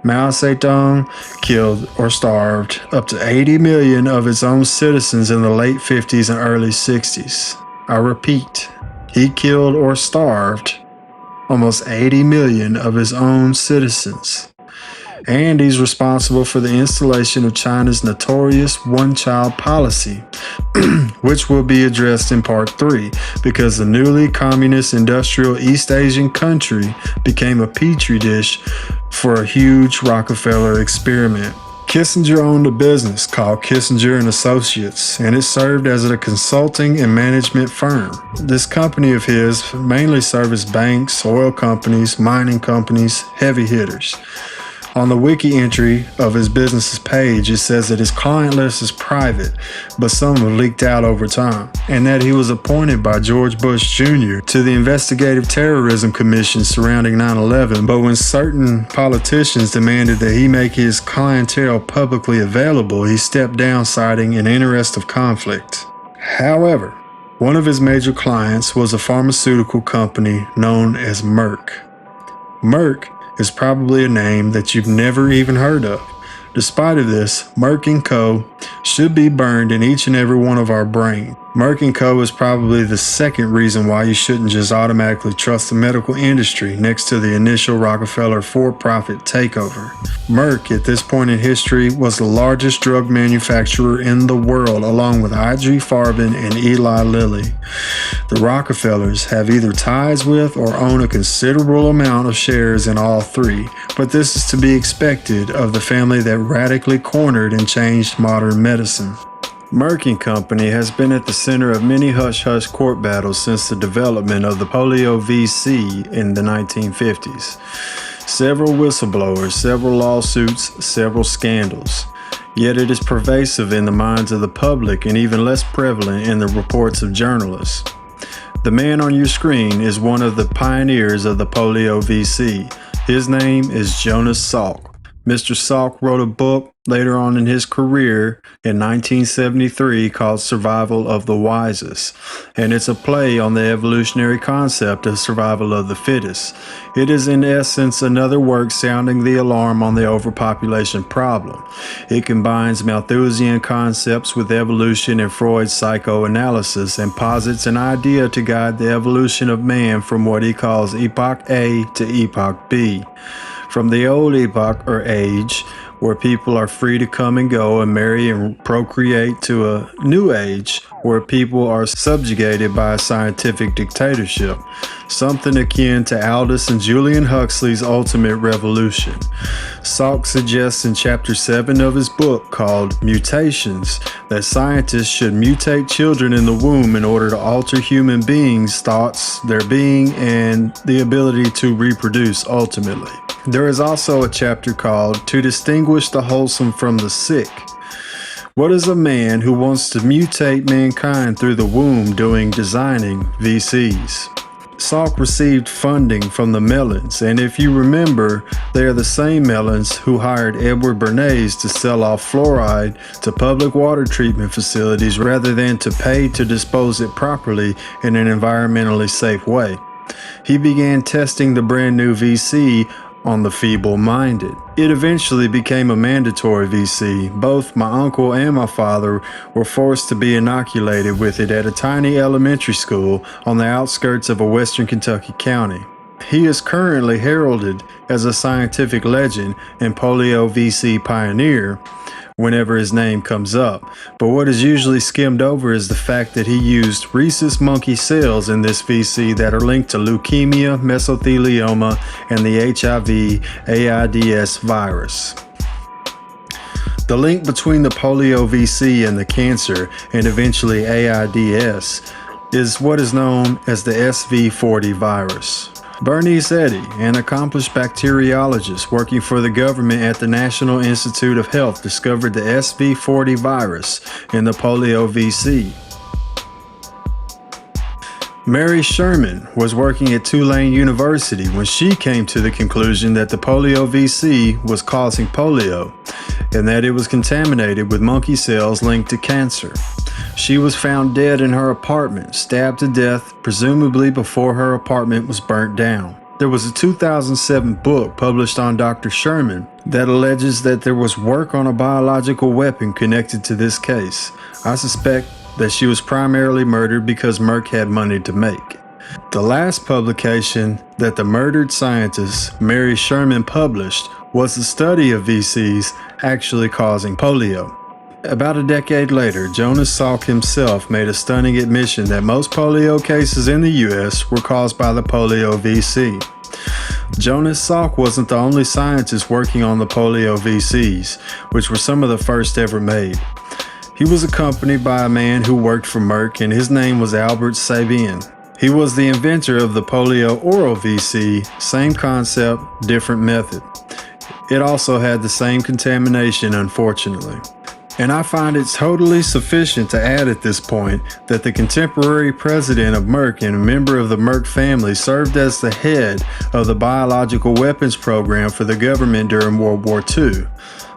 Mao Zedong killed or starved up to 80 million of its own citizens in the late 50s and early 60s. I repeat, he killed or starved almost 80 million of his own citizens. And he's responsible for the installation of China's notorious one-child policy, which will be addressed in part 3, because the newly communist industrial East Asian country became a petri dish for a huge Rockefeller experiment. Kissinger owned a business called Kissinger & Associates, and it served as a consulting and management firm. This company of his mainly serviced banks, oil companies, mining companies, heavy hitters. On the wiki entry of his business's page, it says that his client list is private, but some have leaked out over time, and that he was appointed by George Bush Jr. to the Investigative Terrorism Commission surrounding 9/11, but when certain politicians demanded that he make his clientele publicly available, he stepped down, citing an interest of conflict. However, one of his major clients was a pharmaceutical company known as Merck. Merck is probably a name that you've never even heard of. Despite of this, Merck & Co. should be burned in each and every one of our brains. Merck & Co. is probably the second reason why you shouldn't just automatically trust the medical industry next to the initial Rockefeller for-profit takeover. Merck, at this point in history, was the largest drug manufacturer in the world, along with IG Farben and Eli Lilly. The Rockefellers have either ties with or own a considerable amount of shares in all three, but this is to be expected of the family that radically cornered and changed modern medicine. Merck & Company has been at the center of many hush-hush court battles since the development of the polio VC in the 1950s. Several whistleblowers, several lawsuits, several scandals. Yet it is pervasive in the minds of the public and even less prevalent in the reports of journalists. The man on your screen is one of the pioneers of the polio VC. His name is Jonas Salk. Mr. Salk wrote a book later on in his career in 1973 called Survival of the Wisest, and it's a play on the evolutionary concept of survival of the fittest. It is in essence another work sounding the alarm on the overpopulation problem. It combines Malthusian concepts with evolution and Freud's psychoanalysis and posits an idea to guide the evolution of man from what he calls Epoch A to Epoch B. From the old epoch or age, where people are free to come and go and marry and procreate, to a new age where people are subjugated by a scientific dictatorship, something akin to Aldous and Julian Huxley's Ultimate Revolution. Salk suggests in chapter 7 of his book called Mutations that scientists should mutate children in the womb in order to alter human beings' thoughts, their being, and the ability to reproduce ultimately. There is also a chapter called To Distinguish the Wholesome from the Sick. What is a man who wants to mutate mankind through the womb doing designing VCs? Salk received funding from the Mellons, and if you remember, they are the same Mellons who hired Edward Bernays to sell off fluoride to public water treatment facilities rather than to pay to dispose it properly in an environmentally safe way. He began testing the brand new VC on the feeble-minded. It eventually became a mandatory VC. Both my uncle and my father were forced to be inoculated with it at a tiny elementary school on the outskirts of a western Kentucky county. He is currently heralded as a scientific legend and polio VC pioneer whenever his name comes up, but what is usually skimmed over is the fact that he used rhesus monkey cells in this VC that are linked to leukemia, mesothelioma, and the HIV/AIDS virus. The link between the polio VC and the cancer, and eventually AIDS, is what is known as the SV40 virus. Bernice Eddy, an accomplished bacteriologist working for the government at the National Institute of Health, discovered the SV40 virus in the polio VC. Mary Sherman was working at Tulane University when she came to the conclusion that the polio VC was causing polio and that it was contaminated with monkey cells linked to cancer. She was found dead in her apartment, stabbed to death, presumably before her apartment was burnt down. There was a 2007 book published on Dr. Sherman that alleges that there was work on a biological weapon connected to this case. I suspect that she was primarily murdered because Merck had money to make. The last publication that the murdered scientist Mary Sherman published was the study of VCs actually causing polio. About a decade later, Jonas Salk himself made a stunning admission that most polio cases in the US were caused by the polio VC. Jonas Salk wasn't the only scientist working on the polio VCs, which were some of the first ever made. He was accompanied by a man who worked for Merck, and his name was Albert Sabin. He was the inventor of the polio oral VC, same concept, different method. It also had the same contamination, unfortunately. And I find it totally sufficient to add at this point that the contemporary president of Merck and a member of the Merck family served as the head of the biological weapons program for the government during World War II.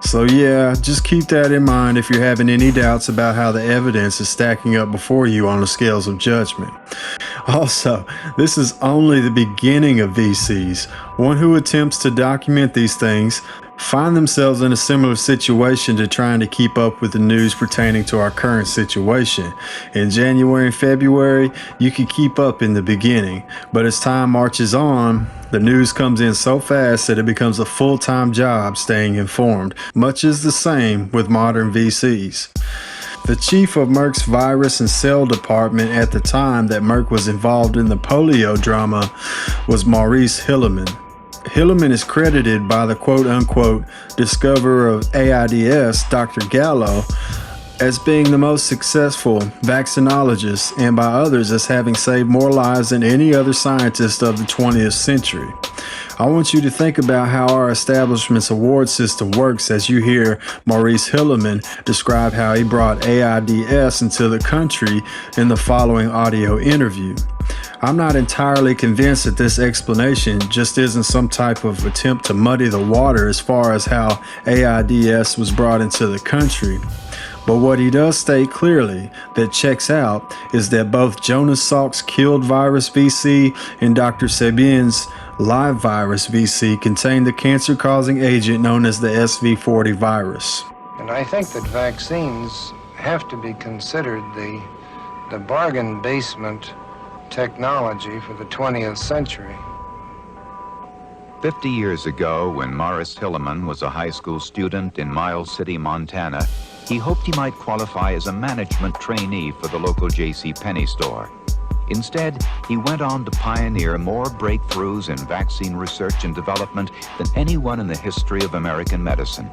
So yeah, just keep that in mind if you're having any doubts about how the evidence is stacking up before you on the scales of judgment. Also, this is only the beginning of VCs. One who attempts to document these things find themselves in a similar situation to trying to keep up with the news pertaining to our current situation. In January and February, you can keep up in the beginning, but as time marches on, the news comes in so fast that it becomes a full-time job staying informed. Much is the same with modern VCs. The chief of Merck's virus and cell department at the time that Merck was involved in the polio drama was Maurice Hilleman. Hilleman is credited by the quote-unquote discoverer of AIDS, Dr. Gallo, as being the most successful vaccinologist and by others as having saved more lives than any other scientist of the 20th century. I want you to think about how our establishment's award system works as you hear Maurice Hilleman describe how he brought AIDS into the country in the following audio interview. I'm not entirely convinced that this explanation just isn't some type of attempt to muddy the water as far as how AIDS was brought into the country. But what he does state clearly that checks out is that both Jonas Salk's killed virus VC and Dr. Sabin's live virus VC contain the cancer-causing agent known as the SV40 virus. And I think that vaccines have to be considered the bargain basement technology for the 20th century. 50 years ago, when Maurice Hilleman was a high school student in Miles City, Montana, he hoped he might qualify as a management trainee for the local JCPenney store. Instead, he went on to pioneer more breakthroughs in vaccine research and development than anyone in the history of American medicine.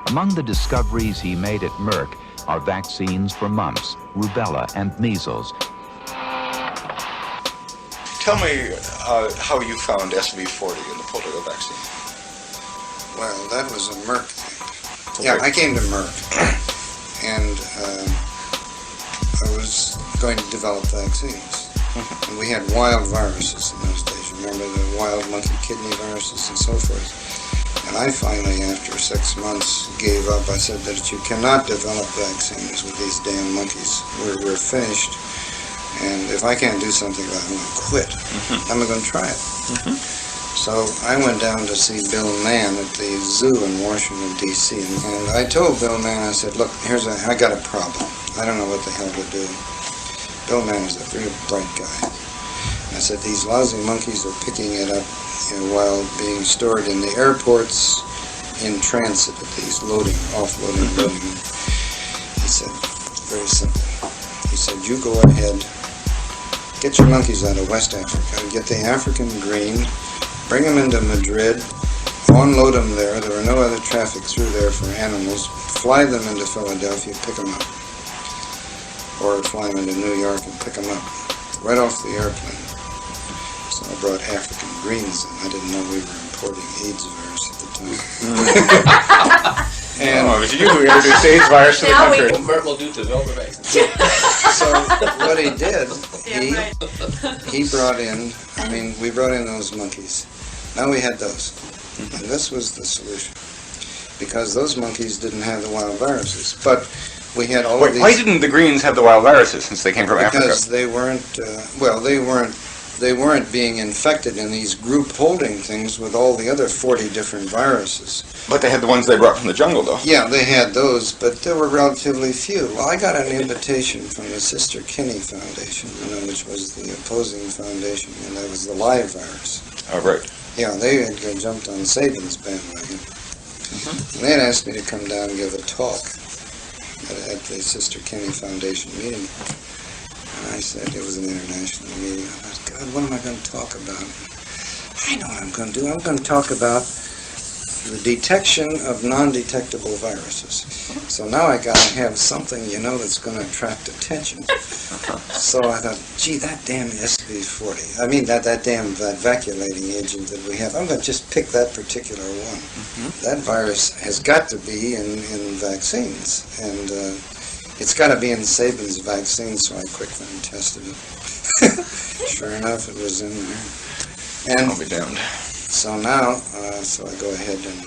Among the discoveries he made at Merck are vaccines for mumps, rubella, and measles. Tell me how you found SV40 in the polio vaccine. Well, that was a Merck thing. Okay. Yeah, I came to Merck, and I was going to develop vaccines. And we had wild viruses in those days. Remember the wild monkey kidney viruses and so forth? And I finally, after 6 months, gave up. I said that you cannot develop vaccines with these damn monkeys. We're finished. And if I can't do something about it, I'm going to quit. I'm going to try it. So I went down to see Bill Mann at the zoo in Washington, D.C. And I told Bill Mann, I said, look, I got a problem. I don't know what the hell to do. Bill Mann is a very bright guy. I said, these lousy monkeys are picking it up while being stored in the airports in transit at these loading, offloading, loading. He said, very simple. He said, you go ahead, get your monkeys out of West Africa, get the African green, bring them into Madrid, unload them there. There are no other traffic through there for animals. Fly them into Philadelphia, pick them up. Or fly them into New York and pick them up. Right off the airplane. So I brought African greens in. I didn't know we were importing AIDS virus at the time. And it was you who introduced AIDS virus to the country. Merck will do to develop a vaccine. So what he did, he brought in, we brought in those monkeys. Now we had those. And this was the solution. Because those monkeys didn't have the wild viruses. But we had all of these... Why didn't the greens have the wild viruses since they came from Africa? Because they weren't being infected in these group holding things with all the other 40 different viruses. But they had the ones they brought from the jungle, though. Yeah, they had those, but there were relatively few. Well, I got an invitation from the Sister Kinney Foundation, which was the opposing foundation, and that was the live virus. Oh, right. Yeah, they had jumped on Sabin's bandwagon. And they had asked me to come down and give a talk at the Sister Kinney Foundation meeting. And I said, it was an international meeting. I thought, God, what am I going to talk about? I know what I'm going to do. I'm going to talk about the detection of non-detectable viruses. So now I got to have something, that's going to attract attention. So I thought, gee, that damn SV40. That vacuolating agent that we have. I'm going to just pick that particular one. That virus has got to be in vaccines. And it's got to be in Sabin's vaccine, so I quickly tested it. Sure enough, it was in there. And I'll be damned. So now, so I go ahead and...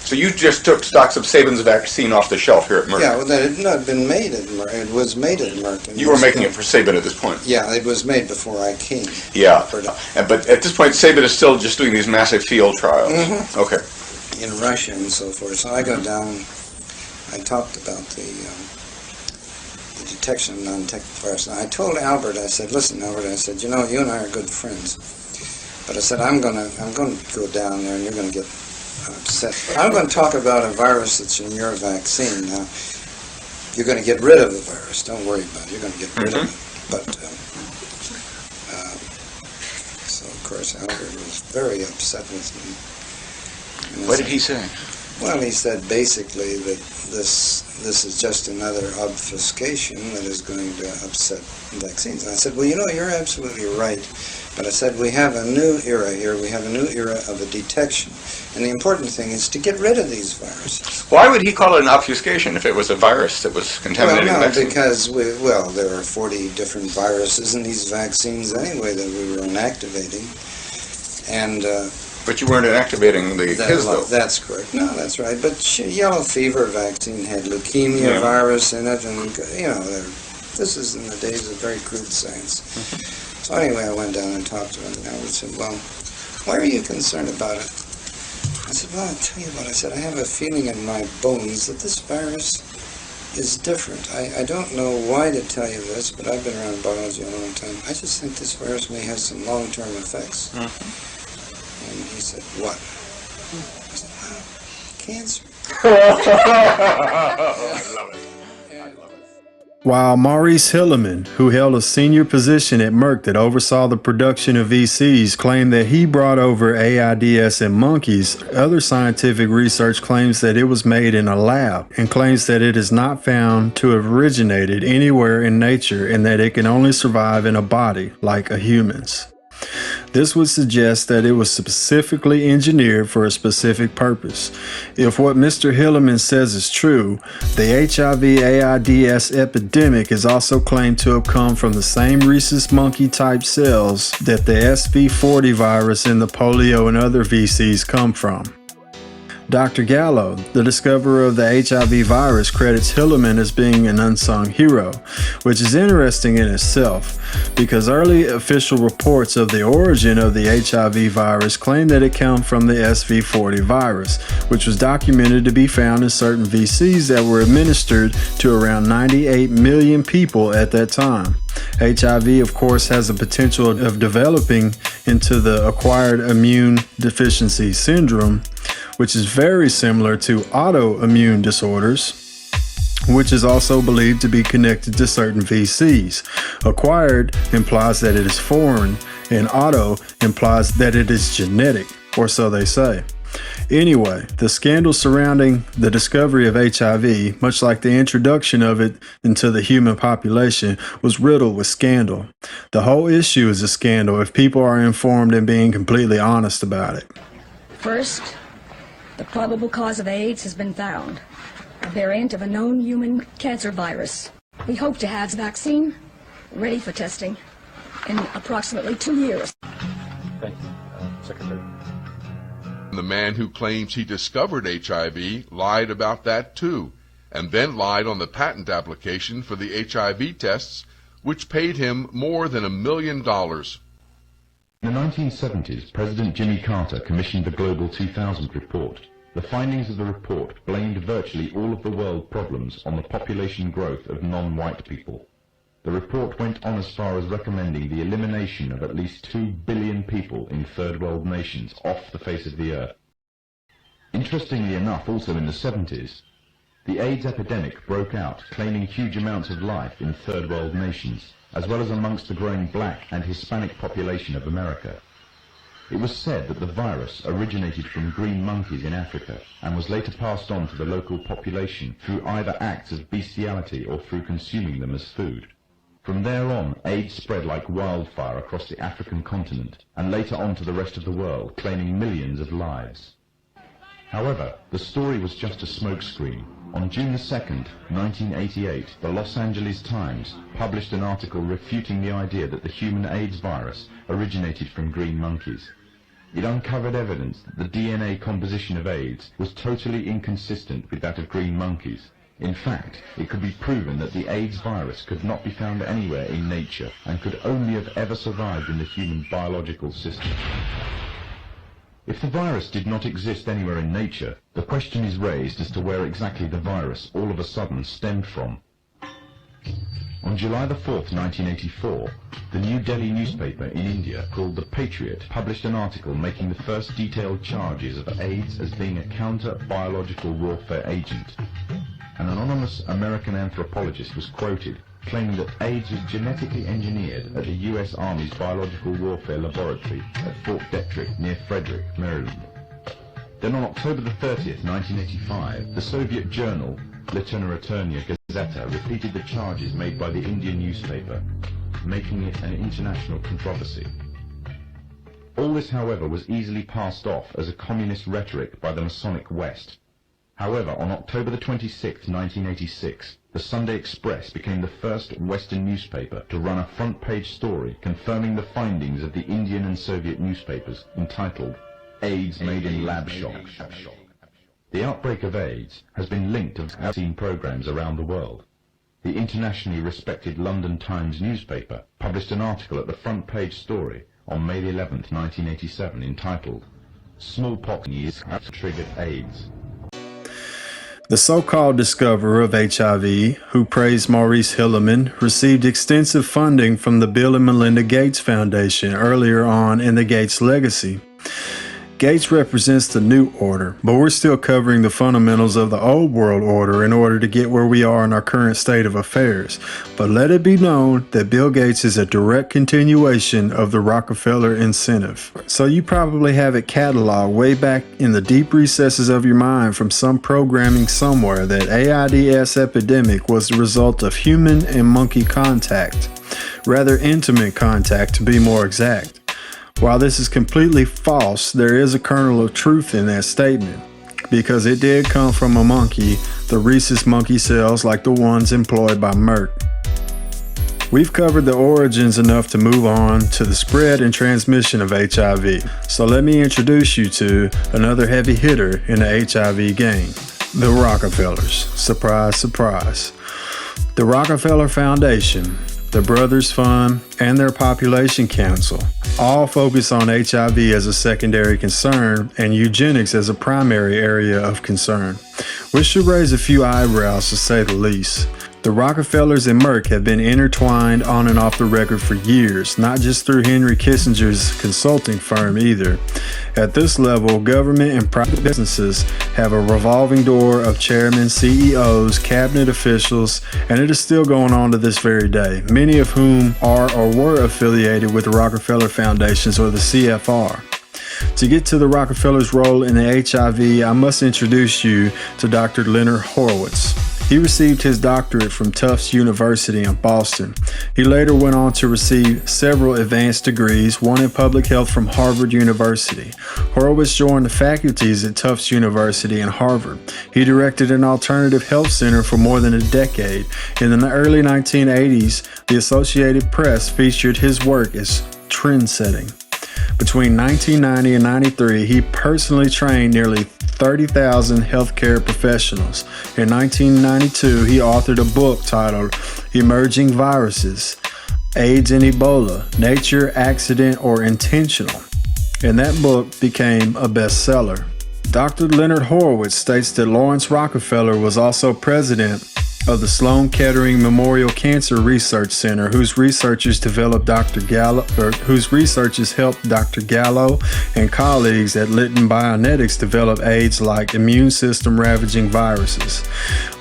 So you just took stocks of Sabin's vaccine off the shelf here at Merck? Yeah, well, that had not been made at Merck. It was made at Merck. You were making it for Sabin at this point? Yeah, it was made before I came. Yeah, but at this point, Sabin is still just doing these massive field trials. Okay. in Russia and so forth. So I go down, I talked about the detection of non-detectable viruses. And I told Albert, I said, listen, Albert, I said, you know, you and I are good friends. But I said, I'm going to go down there and you're going to get upset. I'm going to talk about a virus that's in your vaccine. Now, you're going to get rid of the virus. Don't worry about it. You're going to get rid of it. But, so of course, Albert was very upset with me. What did he say? Well, he said basically that this is just another obfuscation that is going to upset vaccines. And I said, well, you know, you're absolutely right. But I said, we have a new era here. We have a new era of a detection. And the important thing is to get rid of these viruses. Why would he call it an obfuscation if it was a virus that was contaminating the vaccine? Because, there are 40 different viruses in these vaccines anyway that we were inactivating. And... but you weren't inactivating his, though. That's correct. No, that's right. But yellow fever vaccine had leukemia virus in it, and, you know, this is in the days of very crude science. So anyway, I went down and talked to him, and Albert said, well, why are you concerned about it? I said, well, I'll tell you what. I said, I have a feeling in my bones that this virus is different. I don't know why to tell you this, but I've been around biology a long time. I just think this virus may have some long-term effects. And he said, what? I said, well, cancer. I love it. While Maurice Hilleman, who held a senior position at Merck that oversaw the production of VCs, claimed that he brought over AIDS in monkeys, other scientific research claims that it was made in a lab and claims that it is not found to have originated anywhere in nature and that it can only survive in a body like a human's. This would suggest that it was specifically engineered for a specific purpose. If what Mr. Hilleman says is true, the HIV/AIDS epidemic is also claimed to have come from the same rhesus monkey-type cells that the SV40 virus and the polio and other VCs come from. Dr. Gallo, the discoverer of the HIV virus, credits Hilleman as being an unsung hero, which is interesting in itself, because early official reports of the origin of the HIV virus claim that it came from the SV40 virus, which was documented to be found in certain VCs that were administered to around 98 million people at that time. HIV, of course, has the potential of developing into the acquired immune deficiency syndrome, which is very similar to autoimmune disorders, which is also believed to be connected to certain VCs. Acquired implies that it is foreign, and auto implies that it is genetic, or so they say. Anyway, the scandal surrounding the discovery of HIV, much like the introduction of it into the human population, was riddled with scandal. The whole issue is a scandal if people are informed and being completely honest about it. First, the probable cause of AIDS has been found, a variant of a known human cancer virus. We hope to have the vaccine ready for testing in approximately 2 years. Thank you, Secretary. The man who claims he discovered HIV lied about that too, and then lied on the patent application for the HIV tests, which paid him more than $1 million. In the 1970s, President Jimmy Carter commissioned the Global 2000 report. The findings of the report blamed virtually all of the world problems on the population growth of non-white people. The report went on as far as recommending the elimination of at least 2 billion people in third world nations off the face of the earth. Interestingly enough, also in the 70s, the AIDS epidemic broke out, claiming huge amounts of life in third world nations, as well as amongst the growing black and Hispanic population of America. It was said that the virus originated from green monkeys in Africa and was later passed on to the local population through either acts of bestiality or through consuming them as food. From there on, AIDS spread like wildfire across the African continent and later on to the rest of the world, claiming millions of lives. However, the story was just a smokescreen. On June 2nd, 1988, the Los Angeles Times published an article refuting the idea that the human AIDS virus originated from green monkeys. It uncovered evidence that the DNA composition of AIDS was totally inconsistent with that of green monkeys. In fact, it could be proven that the AIDS virus could not be found anywhere in nature and could only have ever survived in the human biological system. If the virus did not exist anywhere in nature, the question is raised as to where exactly the virus all of a sudden stemmed from. On July the 4th, 1984, the New Delhi newspaper in India called The Patriot published an article making the first detailed charges of AIDS as being a counter-biological warfare agent. An anonymous American anthropologist was quoted claiming that AIDS was genetically engineered at the U.S. Army's Biological Warfare Laboratory at Fort Detrick near Frederick, Maryland. Then on October the 30th, 1985, the Soviet journal Literaturная Gazeta repeated the charges made by the Indian newspaper, making it an international controversy. All this, however, was easily passed off as a communist rhetoric by the Masonic West. However, on October the 26th, 1986, the Sunday Express became the first Western newspaper to run a front-page story confirming the findings of the Indian and Soviet newspapers entitled AIDS Made in Lab Shop. The outbreak of AIDS has been linked to vaccine programs around the world. The internationally respected London Times newspaper published an article at the front-page story on May the 11th, 1987 entitled Smallpox Have Triggered AIDS. The so-called discoverer of HIV, who praised Maurice Hilleman, received extensive funding from the Bill and Melinda Gates Foundation earlier on in the Gates legacy. Gates represents the new order, but we're still covering the fundamentals of the old world order in order to get where we are in our current state of affairs. But let it be known that Bill Gates is a direct continuation of the Rockefeller incentive. So you probably have it cataloged way back in the deep recesses of your mind from some programming somewhere that AIDS epidemic was the result of human and monkey contact, rather intimate contact to be more exact. While this is completely false, there is a kernel of truth in that statement, because it did come from a monkey, the rhesus monkey cells like the ones employed by Merck. We've covered the origins enough to move on to the spread and transmission of HIV, so let me introduce you to another heavy hitter in the HIV game, the Rockefellers. Surprise, surprise. The Rockefeller Foundation, the Brothers Fund, and their Population Council all focus on HIV as a secondary concern and eugenics as a primary area of concern, which should raise a few eyebrows to say the least. The Rockefellers and Merck have been intertwined on and off the record for years, not just through Henry Kissinger's consulting firm either. At this level, government and private businesses have a revolving door of chairmen, CEOs, cabinet officials, and it is still going on to this very day, many of whom are or were affiliated with the Rockefeller Foundations or the CFR. To get to the Rockefellers' role in the HIV, I must introduce you to Dr. Leonard Horowitz. He received his doctorate from Tufts University in Boston. He later went on to receive several advanced degrees, one in public health from Harvard University. Horowitz joined the faculties at Tufts University and Harvard. He directed an alternative health center for more than a decade. In the early 1980s, the Associated Press featured his work as trend-setting. Between 1990 and 93, he personally trained nearly 30,000 healthcare professionals. In 1992, he authored a book titled Emerging Viruses, AIDS and Ebola, Nature, Accident, or Intentional, and that book became a bestseller. Dr. Leonard Horowitz states that Lawrence Rockefeller was also president of the Sloan Kettering Memorial Cancer Research Center, whose researchers helped Dr. Gallo and colleagues at Lytton Bionetics develop AIDS-like immune system ravaging viruses.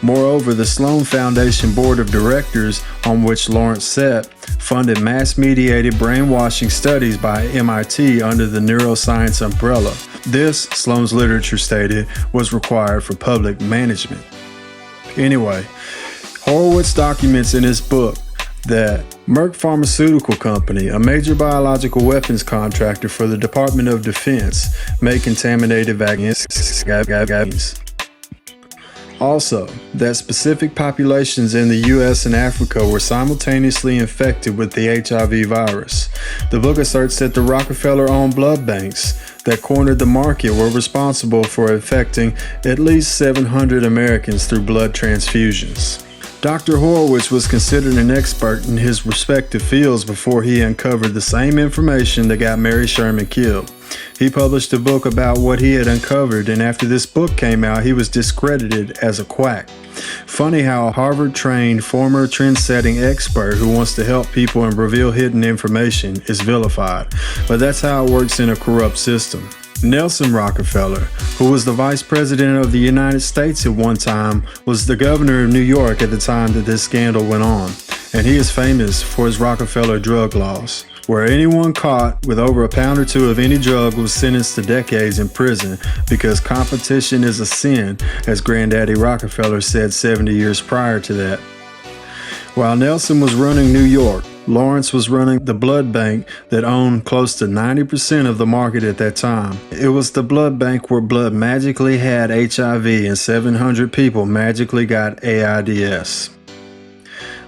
Moreover, the Sloan Foundation Board of Directors, on which Lawrence sat, funded mass-mediated brainwashing studies by MIT under the neuroscience umbrella. This, Sloan's literature stated, was required for public management. Anyway, Horowitz documents in his book that Merck Pharmaceutical Company, a major biological weapons contractor for the Department of Defense, made contaminated vaccines. Also, that specific populations in the US and Africa were simultaneously infected with the HIV virus. The book asserts that the Rockefeller-owned blood banks that cornered the market were responsible for infecting at least 700 Americans through blood transfusions. Dr. Horowitz was considered an expert in his respective fields before he uncovered the same information that got Mary Sherman killed. He published a book about what he had uncovered, and after this book came out, he was discredited as a quack. Funny how a Harvard-trained former trend-setting expert who wants to help people and reveal hidden information is vilified. But that's how it works in a corrupt system. Nelson Rockefeller, who was the vice president of the United States at one time, was the governor of New York at the time that this scandal went on, and he is famous for his Rockefeller drug laws, where anyone caught with over a pound or two of any drug was sentenced to decades in prison because competition is a sin, as Granddaddy Rockefeller said 70 years prior to that. While Nelson was running New York, Lawrence was running the blood bank that owned close to 90% of the market at that time. It was the blood bank where blood magically had HIV and 700 people magically got AIDS.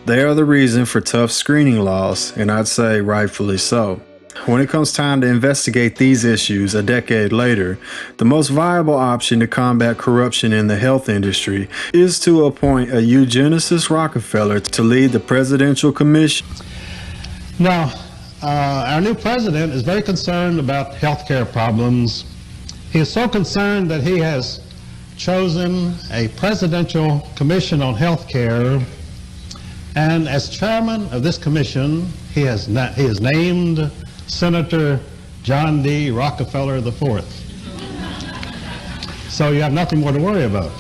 They are the reason for tough screening laws, and I'd say rightfully so. When it comes time to investigate these issues a decade later, the most viable option to combat corruption in the health industry is to appoint a eugenicist Rockefeller to lead the Presidential Commission. Now, our new president is very concerned about healthcare problems. He is so concerned that he has chosen a Presidential Commission on Healthcare, and as chairman of this commission, he has named Senator John D. Rockefeller IV. So you have nothing more to worry about,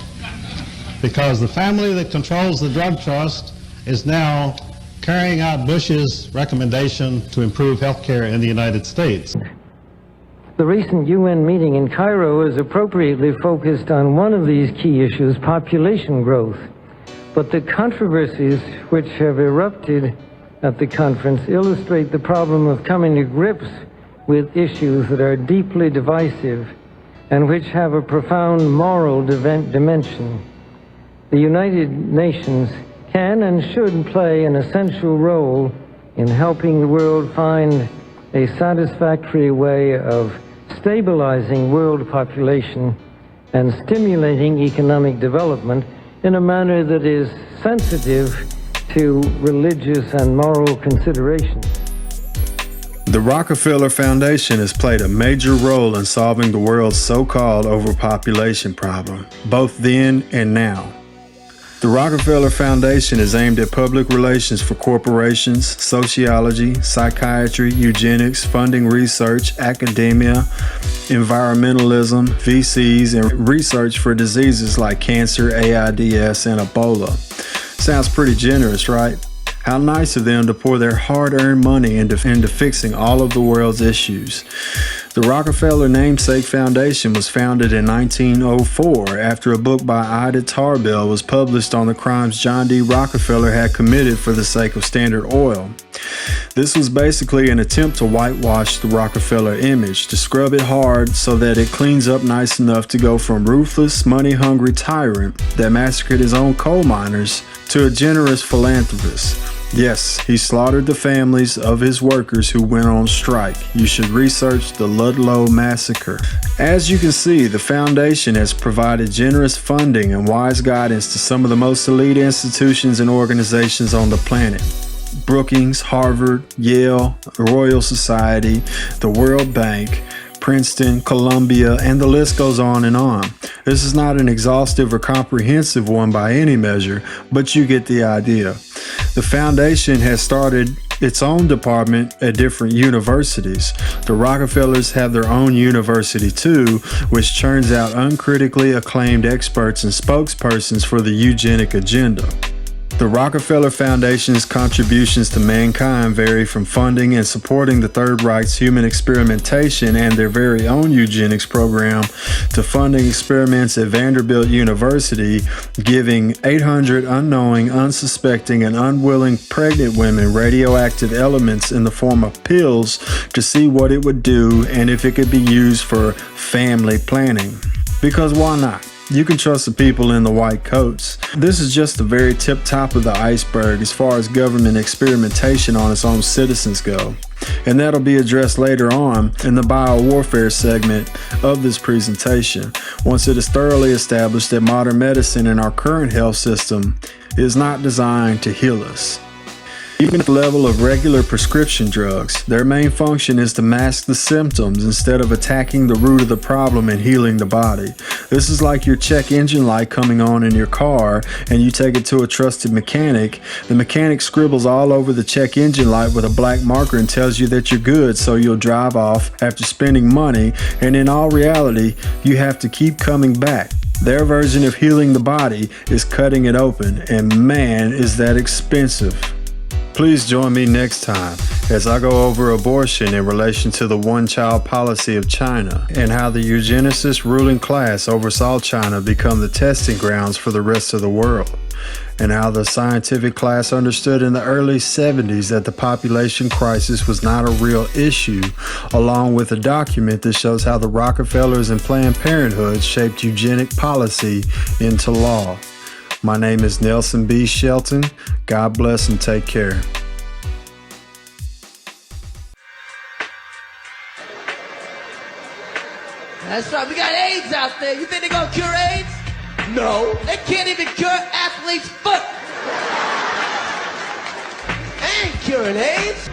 because the family that controls the drug trust is now carrying out Bush's recommendation to improve health care in the United States. The recent UN meeting in Cairo is appropriately focused on one of these key issues, population growth. But the controversies which have erupted at the conference illustrate the problem of coming to grips with issues that are deeply divisive and which have a profound moral dimension. The United Nations can and should play an essential role in helping the world find a satisfactory way of stabilizing world population and stimulating economic development in a manner that is sensitive to religious and moral considerations. The Rockefeller Foundation has played a major role in solving the world's so-called overpopulation problem, both then and now. The Rockefeller Foundation is aimed at public relations for corporations, sociology, psychiatry, eugenics, funding research, academia, environmentalism, VCs, and research for diseases like cancer, AIDS, and Ebola. Sounds pretty generous, right? How nice of them to pour their hard-earned money into fixing all of the world's issues. The Rockefeller Namesake Foundation was founded in 1904 after a book by Ida Tarbell was published on the crimes John D. Rockefeller had committed for the sake of Standard Oil. This was basically an attempt to whitewash the Rockefeller image, to scrub it hard so that it cleans up nice enough to go from ruthless, money-hungry tyrant that massacred his own coal miners to a generous philanthropist. Yes, he slaughtered the families of his workers who went on strike. You should research the Ludlow Massacre. As you can see, the foundation has provided generous funding and wise guidance to some of the most elite institutions and organizations on the planet. Brookings, Harvard, Yale, Royal Society, the World Bank, Princeton, Columbia, and the list goes on and on. This is not an exhaustive or comprehensive one by any measure, but you get the idea. The foundation has started its own department at different universities. The Rockefellers have their own university too, which churns out uncritically acclaimed experts and spokespersons for the eugenic agenda. The Rockefeller Foundation's contributions to mankind vary from funding and supporting the Third Reich's human experimentation and their very own eugenics program to funding experiments at Vanderbilt University, giving 800 unknowing, unsuspecting, and unwilling pregnant women radioactive elements in the form of pills to see what it would do and if it could be used for family planning. Because why not? You can trust the people in the white coats. This is just the very tip top of the iceberg as far as government experimentation on its own citizens go. And that'll be addressed later on in the biowarfare segment of this presentation, once it is thoroughly established that modern medicine in our current health system is not designed to heal us. Even at the level of regular prescription drugs, their main function is to mask the symptoms instead of attacking the root of the problem and healing the body. This is like your check engine light coming on in your car and you take it to a trusted mechanic. The mechanic scribbles all over the check engine light with a black marker and tells you that you're good, so you'll drive off after spending money, and in all reality, you have to keep coming back. Their version of healing the body is cutting it open, and man, is that expensive. Please join me next time as I go over abortion in relation to the one-child policy of China and how the eugenicist ruling class oversaw China become the testing grounds for the rest of the world, and how the scientific class understood in the early 70s that the population crisis was not a real issue, along with a document that shows how the Rockefellers and Planned Parenthood shaped eugenic policy into law. My name is Nelson B. Shelton. God bless and take care. That's right, we got AIDS out there. You think they're gonna cure AIDS? No. They can't even cure athlete's foot. They ain't curing AIDS.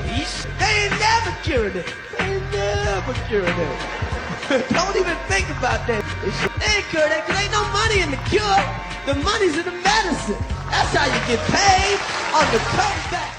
They ain't never curing it. They ain't never curing it. Don't even think about that. They ain't curing it because ain't no money in the cure. The money's in the medicine. That's how you get paid on the comeback.